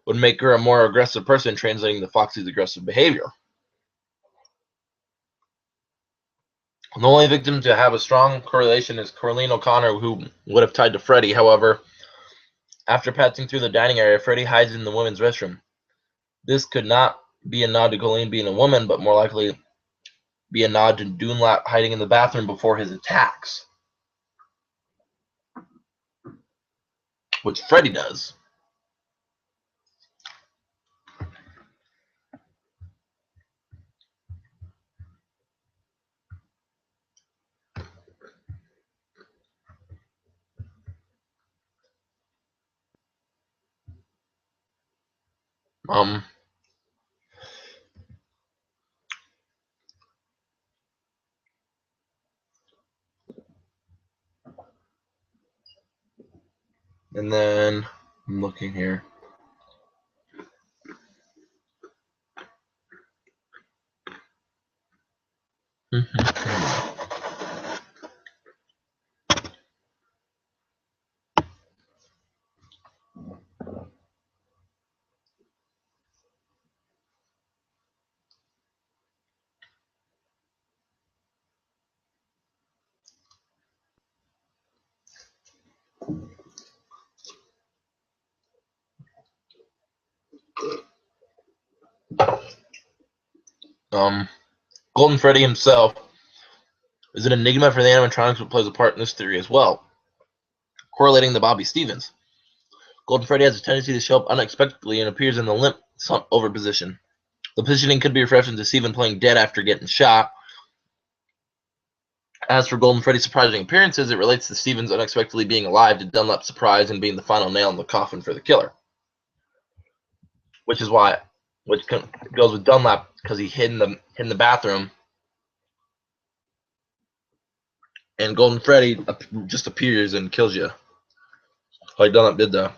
would make her a more aggressive person, translating to Foxy's aggressive behavior. The only victim to have a strong correlation is Colleen O'Connor, who would have tied to Freddy. However, after passing through the dining area, Freddy hides in the women's restroom. This could not be a nod to Colleen being a woman, but more likely be a nod to Dunlap hiding in the bathroom before his attacks, which Freddy does. And then I'm looking here. Golden Freddy himself is an enigma for the animatronics, but plays a part in this theory as well. Correlating to Bobby Stevens, Golden Freddy has a tendency to show up unexpectedly and appears in the limp slump over position. The positioning could be a reference to Steven playing dead after getting shot. As for Golden Freddy's surprising appearances, it relates to Stevens unexpectedly being alive, to Dunlap's surprise and being the final nail in the coffin for the killer. Which goes with Dunlap, because he hid in the bathroom, and Golden Freddy just appears and kills you, like Dunlap did to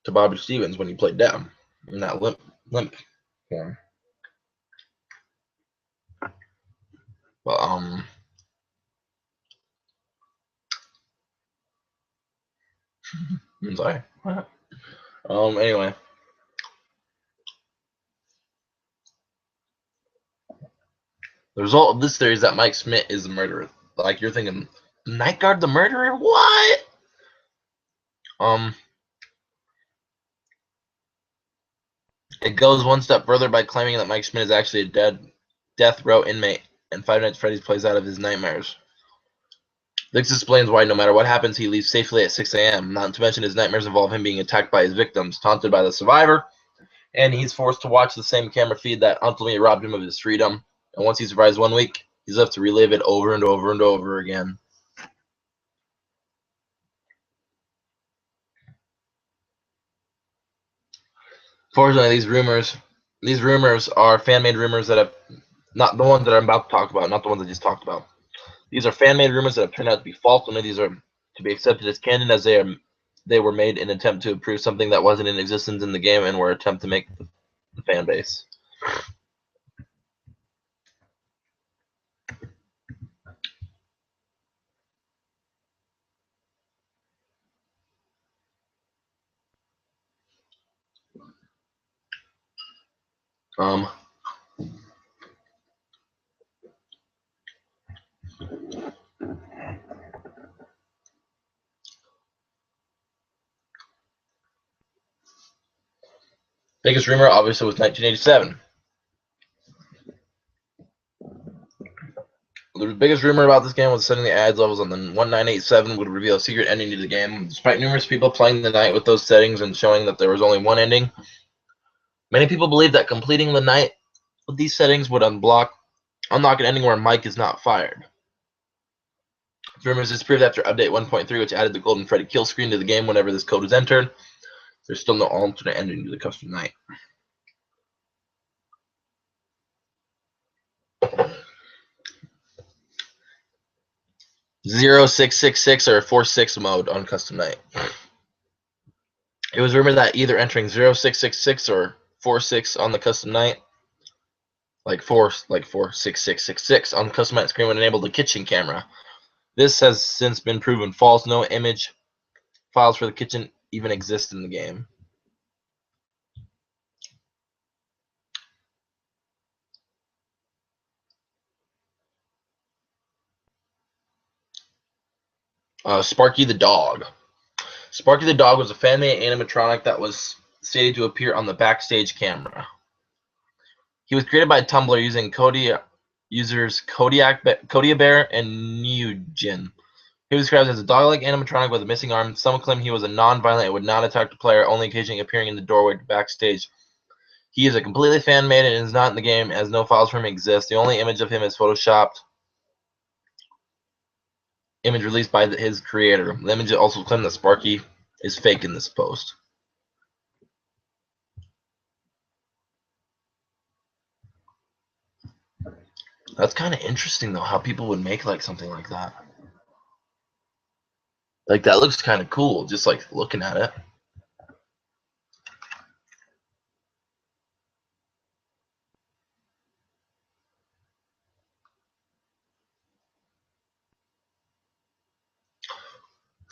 Bobby Stevens when he played down in that limp form. But I'm sorry. Anyway. The result of this theory is that Mike Schmidt is the murderer. Like, you're thinking, Night Guard the murderer? What? It goes one step further by claiming that Mike Schmidt is actually a death row inmate, and Five Nights at Freddy's plays out of his nightmares. This explains why no matter what happens, he leaves safely at 6 a.m. Not to mention his nightmares involve him being attacked by his victims, taunted by the survivor, and he's forced to watch the same camera feed that ultimately robbed him of his freedom. And once he survives 1 week, he's left to relive it over and over and over again. Fortunately, these rumors are fan-made rumors that have not the ones that I'm about to talk about, not the ones I just talked about. These are fan-made rumors that have turned out to be false. None of these are to be accepted as canon, as they were made in an attempt to prove something that wasn't in existence in the game, and were an attempt to make the fan base. Biggest rumor, obviously, was 1987. The biggest rumor about this game was setting the ads levels on the 1987 would reveal a secret ending to the game. Despite numerous people playing the night with those settings and showing that there was only one ending, many people believed that completing the night with these settings would unlock an ending where Mike is not fired. Rumors disproved after update 1.3, which added the Golden Freddy kill screen to the game whenever this code is entered. There's still no alternate ending to the custom night. (0666) or 46 mode on custom night. It was rumored that either entering 0666 or 46 on the custom night, like 46666 on the custom night screen, would enable the kitchen camera. This has since been proven false. No image files for the kitchen even exist in the game. Sparky the Dog. Sparky the Dog was a fan-made animatronic that was stated to appear on the backstage camera. He was created by Tumblr using users Kodiak Bear and Neujin. He was described as a dog-like animatronic with a missing arm. Some claim he was a non-violent and would not attack the player, only occasionally appearing in the doorway to backstage. He is a completely fan-made and is not in the game, as no files for him exist. The only image of him is photoshopped image released by his creator. The image also claimed that Sparky is fake in this post. That's kind of interesting, though, how people would make like something like that. Like, that looks kind of cool, just like looking at it.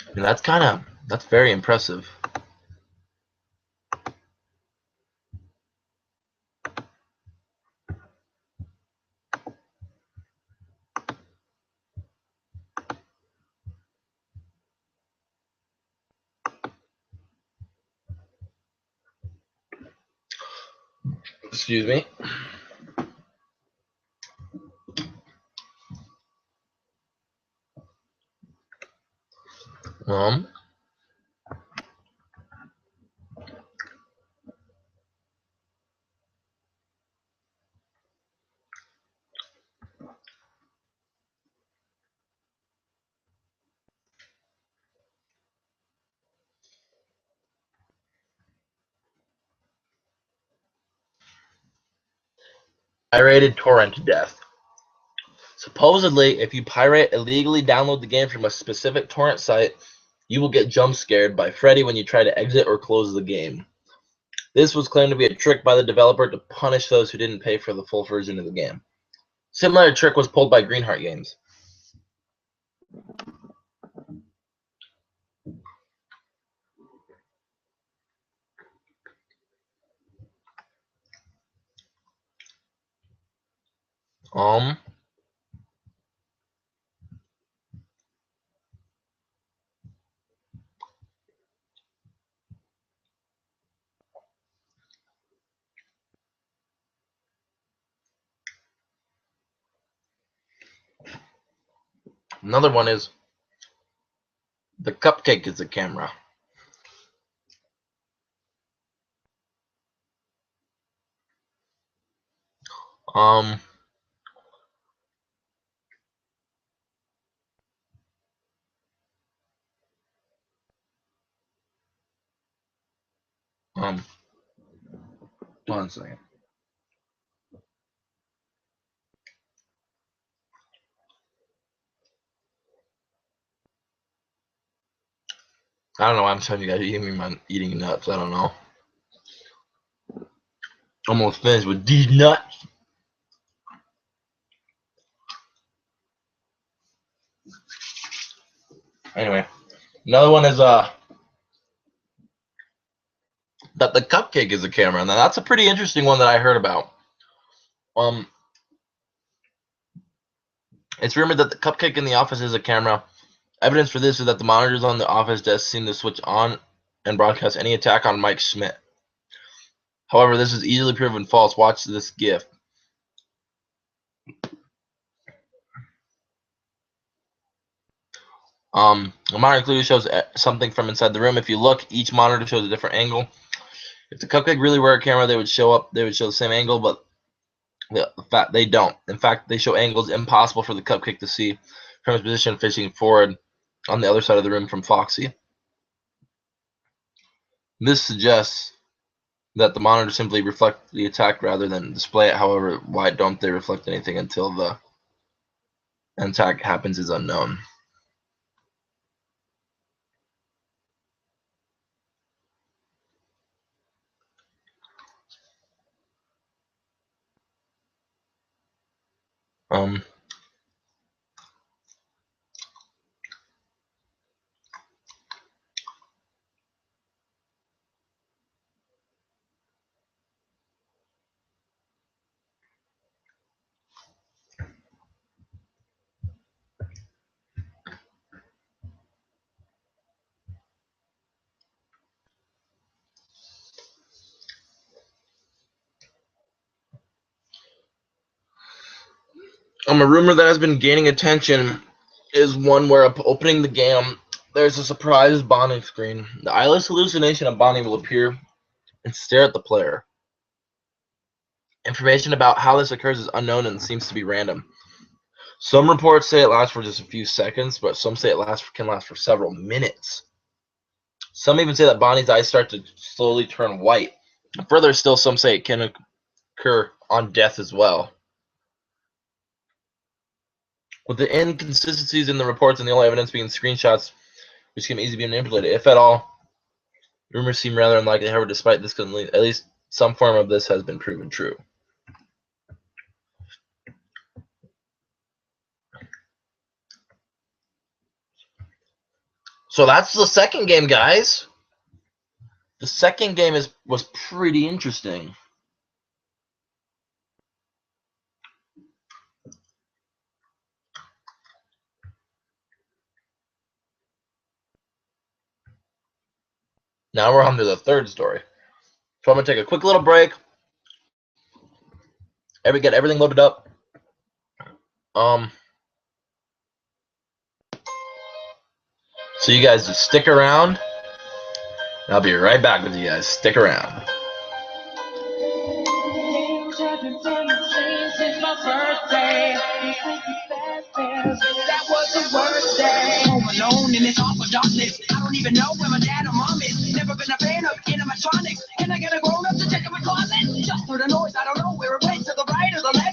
I mean, that's very impressive. Excuse me. Pirated torrent death. Supposedly, if you pirate illegally download the game from a specific torrent site, you will get jump scared by Freddy when you try to exit or close the game. This was claimed to be a trick by the developer to punish those who didn't pay for the full version of the game. Similar trick was pulled by Greenheart Games. Another one is the cupcake is a camera. One second. I don't know why I'm telling you guys eating nuts. I don't know. Almost finished with these nuts. Anyway, another one is that the cupcake is a camera. Now that's a pretty interesting one that I heard about. It's rumored that the cupcake in the office is a camera. Evidence for this is that the monitors on the office desk seem to switch on and broadcast any attack on Mike Schmidt. However, this is easily proven false. Watch this GIF. The monitor clearly shows something from inside the room. If you look, each monitor shows a different angle. If the cupcake really were a camera, they would show the same angle, but they don't. In fact, they show angles impossible for the cupcake to see from its position facing forward on the other side of the room from Foxy. This suggests that the monitors simply reflect the attack rather than display it. However, why don't they reflect anything until the attack happens is unknown. A rumor that has been gaining attention is one where opening the game, there's a surprise Bonnie screen. The eyeless hallucination of Bonnie will appear and stare at the player. Information about how this occurs is unknown and seems to be random. Some reports say it lasts for just a few seconds, but some say it can last for several minutes. Some even say that Bonnie's eyes start to slowly turn white. Further still, some say it can occur on death as well. With the inconsistencies in the reports and the only evidence being screenshots, which can easily be manipulated, if at all, rumors seem rather unlikely. However, despite this, at least some form of this has been proven true. So that's the second game, guys. The second game was pretty interesting. Now we're on to the third story. So I'm gonna take a quick little break. Get everything loaded up. So you guys just stick around. I'll be right back with you guys. Stick around. That was the worst day. Home alone in this awful darkness. I don't even know where my dad or mom is. Never been a fan of animatronics. Can I get a grown up to check out my closet? Just heard a noise, I don't know where it went. To the right or the left.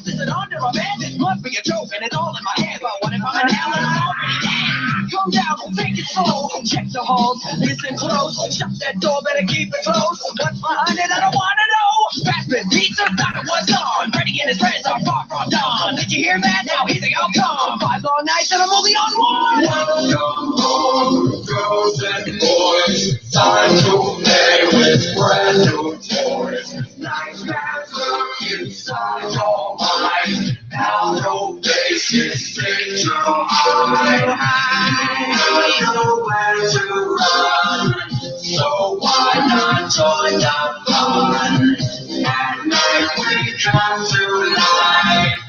a joke, and it's all in my head. But what if I'm in hell and I'm already dead? Calm down, take it slow. Check the halls, listen close. Shut that door, better keep it closed. What's behind it? I don't wanna know. Fast pizza, thought it was on. Freddy and his friends are far from done. Did you hear that? Now here's the outcome. 5 long nights and I'm only on one. Welcome home, girls and boys. Time to play with brand new toys. Nice guys look inside your mind. Now no faces straight to hide. I know where to run, so why not join the fun? At night we come to life.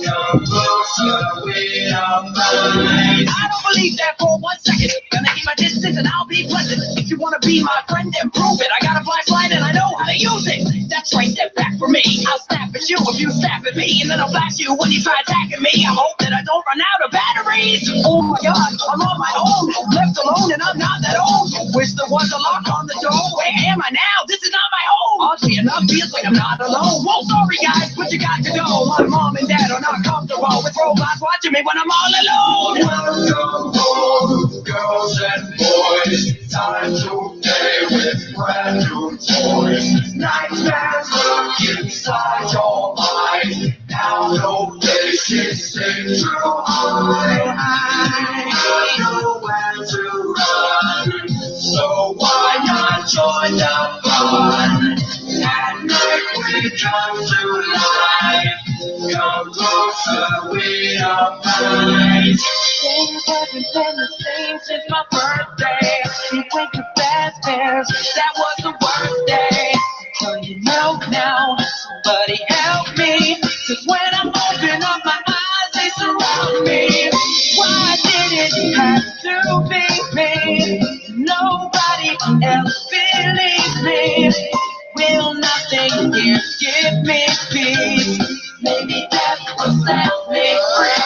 Come closer, we are mine. I don't believe that for 1 second. Gonna keep my distance and I'll be pleasant. If you wanna be my friend, then prove it. I got a flashlight and I know how to use it. That's right, step back from me. I'll snap at you if you snap at me, and then I'll flash you when you try attacking me. I hope that I don't run out of batteries. Oh my God, I'm on my own, left alone, and I'm not that old. Wish there was a lock on the door. Where am I now? This is not my home. Oddly enough, feels like I'm not alone. Well, sorry guys, but you got to go. My mom and dad are not comfortable with robots watching me when I'm all alone. Welcome home, girls and boys. Time to play with brand new toys. Nightmares look inside your mind. Now no faces seem to hide. I know where to run, so why not join the fun? At night we come to life. Come closer, we are mine. Things haven't been the same since my birthday. We went to Fazbear's, that was the worst day. So you know now, somebody help me. Cause when I open up my eyes, they surround me. Why did it have to be me? Nobody else believes me. Will nothing here give me peace? Maybe that's what set me free.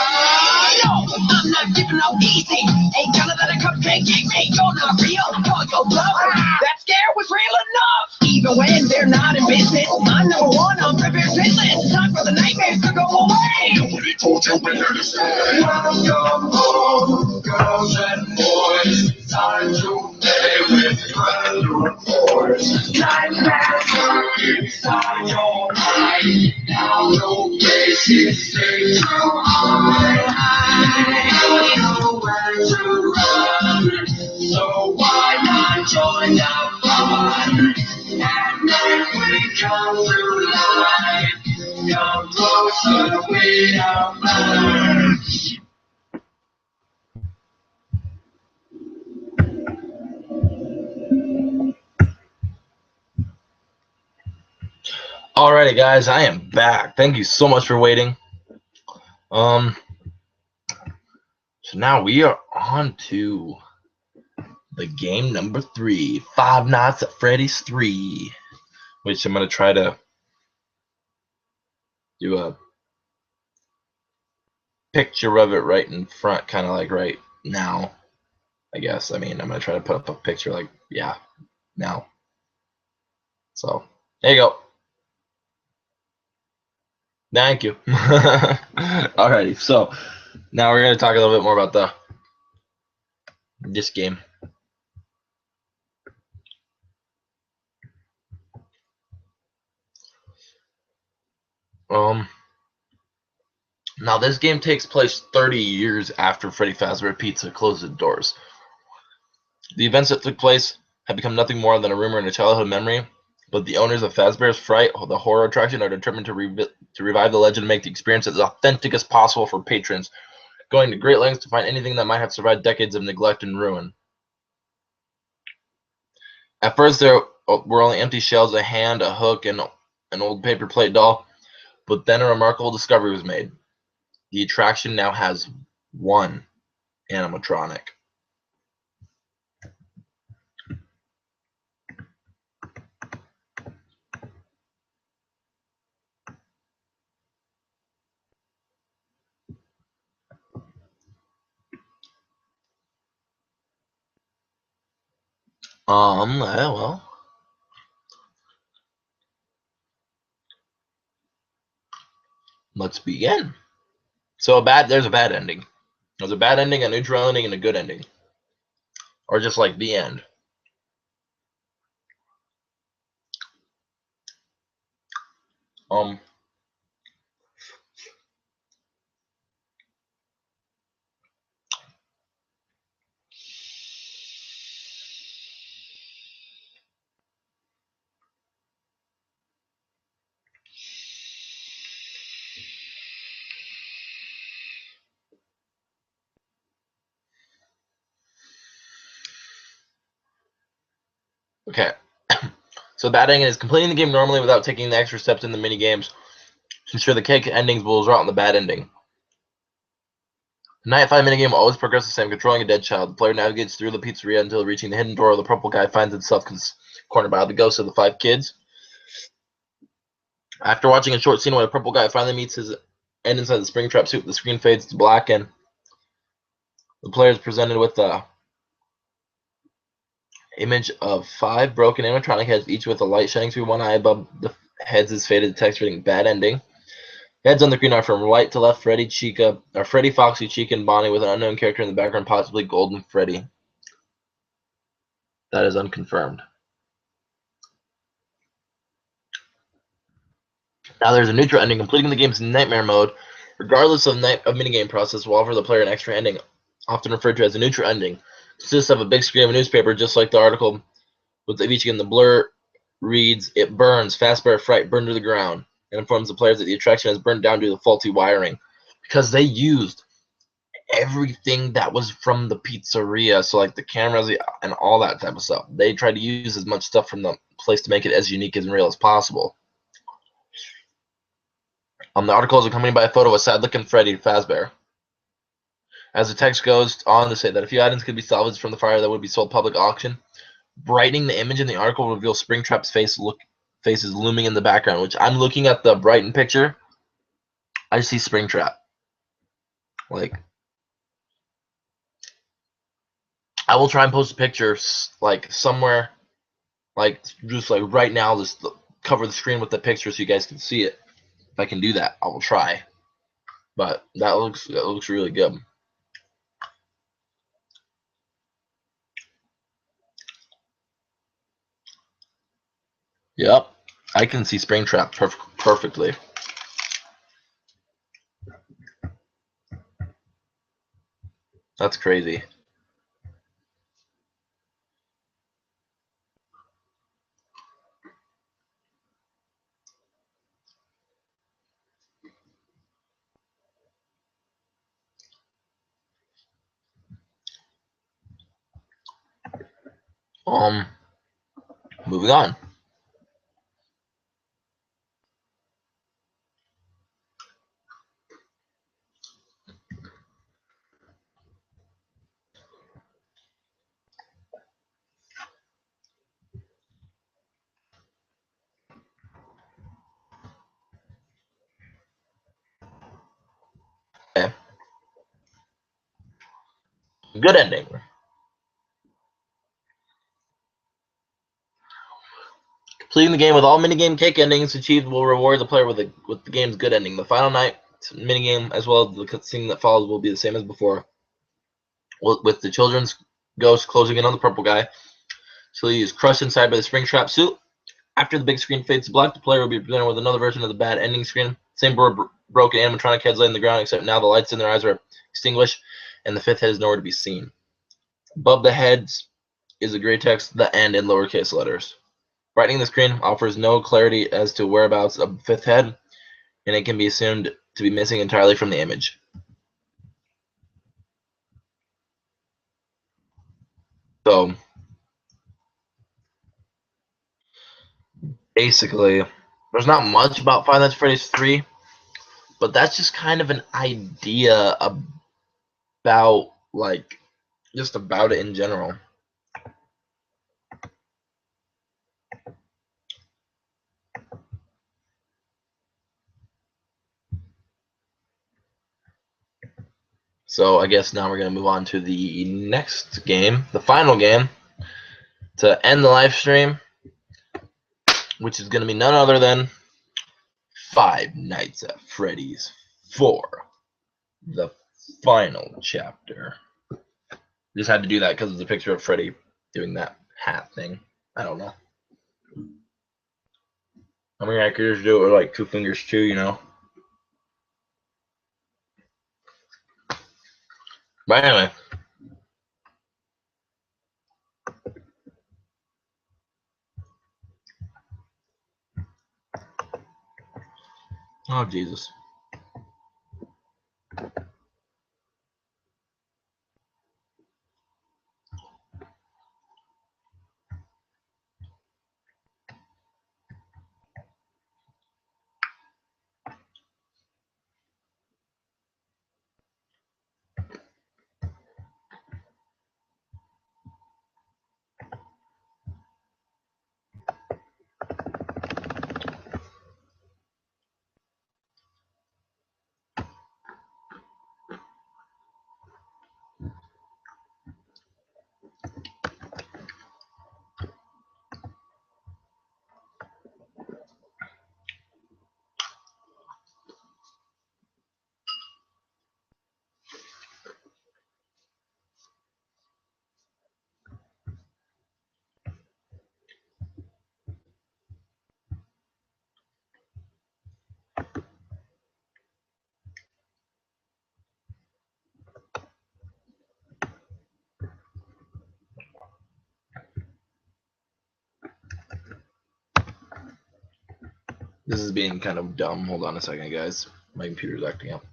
No, I'm not giving up easy. Ain't gonna let a cupcake kick me. You're not real, call your bluff. That scare was real enough. Even when they're not in business, I'm number one on Freddy's business. Time for the nightmares to go away. Nobody told you we're here to stay. Welcome home, girls and boys. Time to play with brand new toys. Nightmares lurk inside your mind. Now no faces stay to hide. I know where to run, so why not join the fun? At night we come to life. Come closer, we are mine. Alrighty, guys, I am back. Thank you so much for waiting. So now we are on to the game number 3, Five Nights at Freddy's 3, which I'm gonna try to do a picture of it right in front, kind of like right now. I guess. I mean, I'm gonna try to put up a picture like, yeah, now. So there you go. Thank you. Alrighty, so now we're gonna talk a little bit more about this game. Now this game takes place 30 years after Freddy Fazbear Pizza closed its doors. The events that took place have become nothing more than a rumor and a childhood memory, but the owners of Fazbear's Fright, the horror attraction, are determined to revive the legend and make the experience as authentic as possible for patrons, going to great lengths to find anything that might have survived decades of neglect and ruin. At first, there were only empty shells, a hand, a hook, and an old paper plate doll, but then a remarkable discovery was made. The attraction now has one animatronic. Well, let's begin. So there's a bad ending. There's a bad ending, a neutral ending, and a good ending. Or just like the end. Okay. So bad ending is completing the game normally without taking the extra steps in the mini games to ensure the cake endings will result in the bad ending. The Night 5 minigame will always progress the same, controlling a dead child. The player navigates through the pizzeria until reaching the hidden door where the purple guy finds himself cornered by the ghosts of the 5 kids. After watching a short scene where the purple guy finally meets his end inside the Springtrap suit, the screen fades to black and the player is presented with the image of 5 broken animatronic heads, each with a light shining through one eye. Above the heads is faded text reading "Bad Ending." Heads on the screen are from right to left: Freddy, Foxy, Chica, and Bonnie, with an unknown character in the background, possibly Golden Freddy. That is unconfirmed. Now there's a neutral ending. Completing the game's nightmare mode, regardless of minigame process, will offer the player an extra ending, often referred to as a neutral ending. It consists of a big screen of a newspaper, just like the article, with each in the blur reads, "It burns, Fazbear Fright burned to the ground," and informs the players that the attraction has burned down due to faulty wiring. Because they used everything that was from the pizzeria, so like the cameras and all that type of stuff. They tried to use as much stuff from the place to make it as unique and real as possible. The article is accompanied by a photo of a sad-looking Freddy Fazbear. As the text goes on to say that a few items could be salvaged from the fire that would be sold public auction. Brightening the image in the article reveals Springtrap's face is looming in the background, which I'm looking at the brightened picture. I see Springtrap. Like, I will try and post a picture like somewhere, like just like right now, just cover the screen with the picture so you guys can see it. If I can do that, I will try. But that looks really good. Yep, I can see Springtrap perfectly. That's crazy. Moving on. Okay. Good ending. Completing the game with all minigame cake endings achieved will reward the player with the game's good ending. The final night minigame, as well as the cutscene that follows, will be the same as before, with the children's ghost closing in on the purple guy till he is crushed inside by the Springtrap suit. After the big screen fades to black, the player will be presented with another version of the bad ending screen. Same broken animatronic heads laid on the ground, except now the lights in their eyes are extinguished, and the 5th head is nowhere to be seen. Above the heads is a gray text, "The End," in lowercase letters. Brightening the screen offers no clarity as to whereabouts of the 5th head, and it can be assumed to be missing entirely from the image. So, basically, there's not much about Five Nights at Freddy's 3, but that's just kind of an idea about, like, just about it in general. So I guess now we're going to move on to the next game, the final game, to end the live stream, which is going to be none other than Five Nights at Freddy's 4. the final chapter. Just had to do that because it's a picture of Freddy doing that hat thing. I don't know. I mean, I could just do it with like 2 fingers too, you know. But anyway. Oh, Jesus. This is being kind of dumb. Hold on a second, guys. My computer's acting up.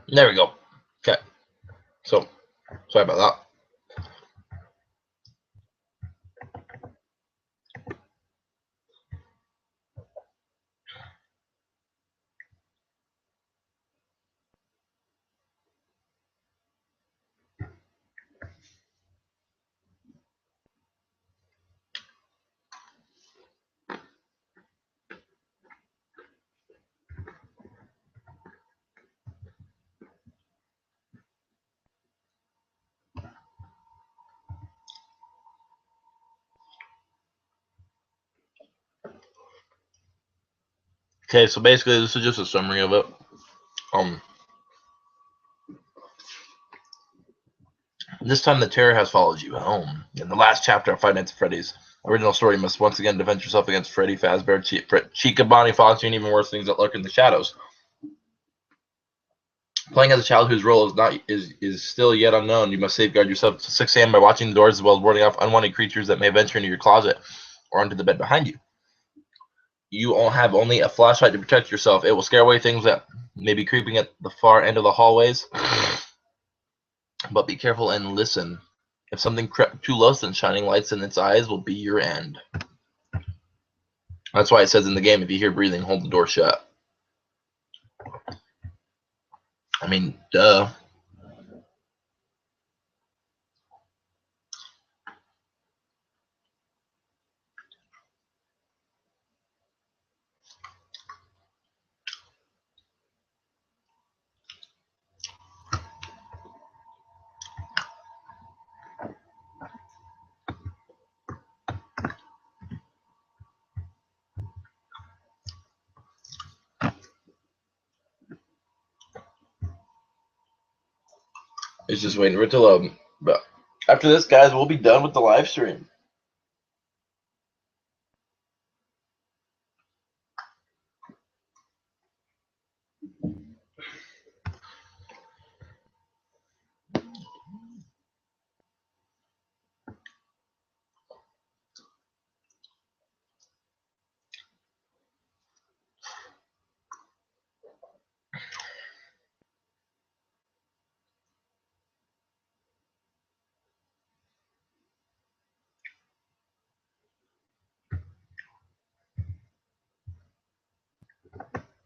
There we go. Okay. So, sorry about that. Okay, so basically this is just a summary of it. This time the terror has followed you home. In the last chapter of Five Nights at Freddy's original story, you must once again defend yourself against Freddy, Fazbear, Chica, Bonnie, Foxy, and even worse things that lurk in the shadows. Playing as a child whose role is still yet unknown, you must safeguard yourself to 6 a.m. by watching the doors as well as warding off unwanted creatures that may venture into your closet or onto the bed behind you. You all have only a flashlight to protect yourself. It will scare away things that may be creeping at the far end of the hallways. But be careful and listen. If something crept too close, then shining lights in its eyes will be your end. That's why it says in the game, if you hear breathing, hold the door shut. I mean, duh. It's just waiting for it to load. But after this, guys, we'll be done with the live stream.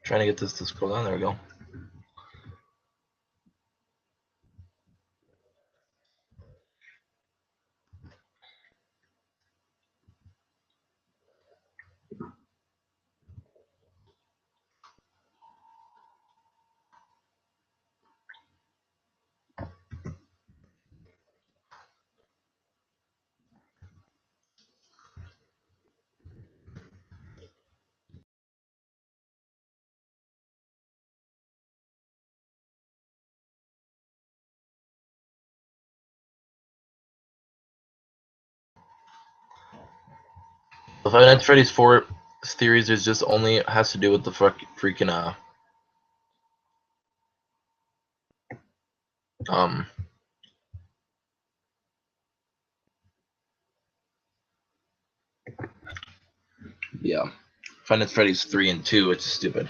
Trying to get this to scroll down. There we go. The Five Nights at Freddy's 4 theories is just only has to do with the freaking yeah. Five Nights at Freddy's 3 and 2, it's stupid.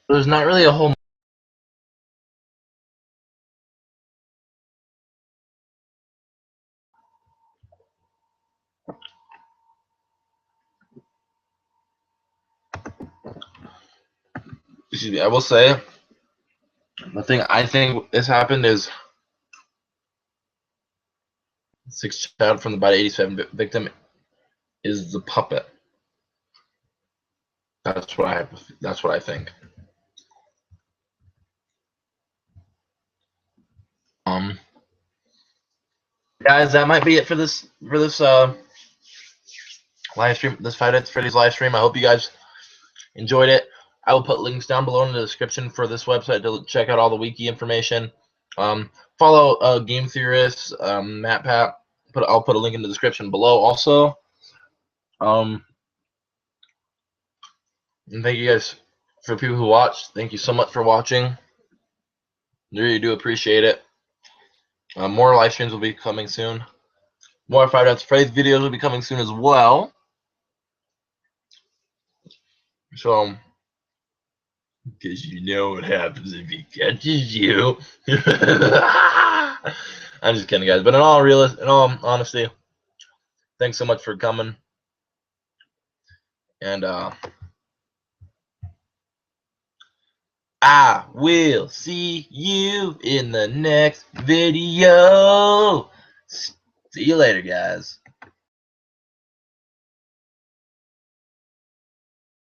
There's not really a whole. Excuse me. I will say, the thing I think this happened is 6th child from the Bite 87 victim is the puppet. That's what I think. Guys, that might be it for this live stream, this Five Nights at Freddy's live stream. I hope you guys enjoyed it. I will put links down below in the description for this website to check out all the wiki information. Follow Game Theorist, MatPat. I'll put a link in the description below also. And thank you guys for people who watched. Thank you so much for watching. I really do appreciate it. More live streams will be coming soon. More Five Nights at Freddy's videos will be coming soon as well. So, because you know what happens if he catches you. I'm just kidding, guys. But in all honesty, thanks so much for coming. And I will see you in the next video. See you later, guys.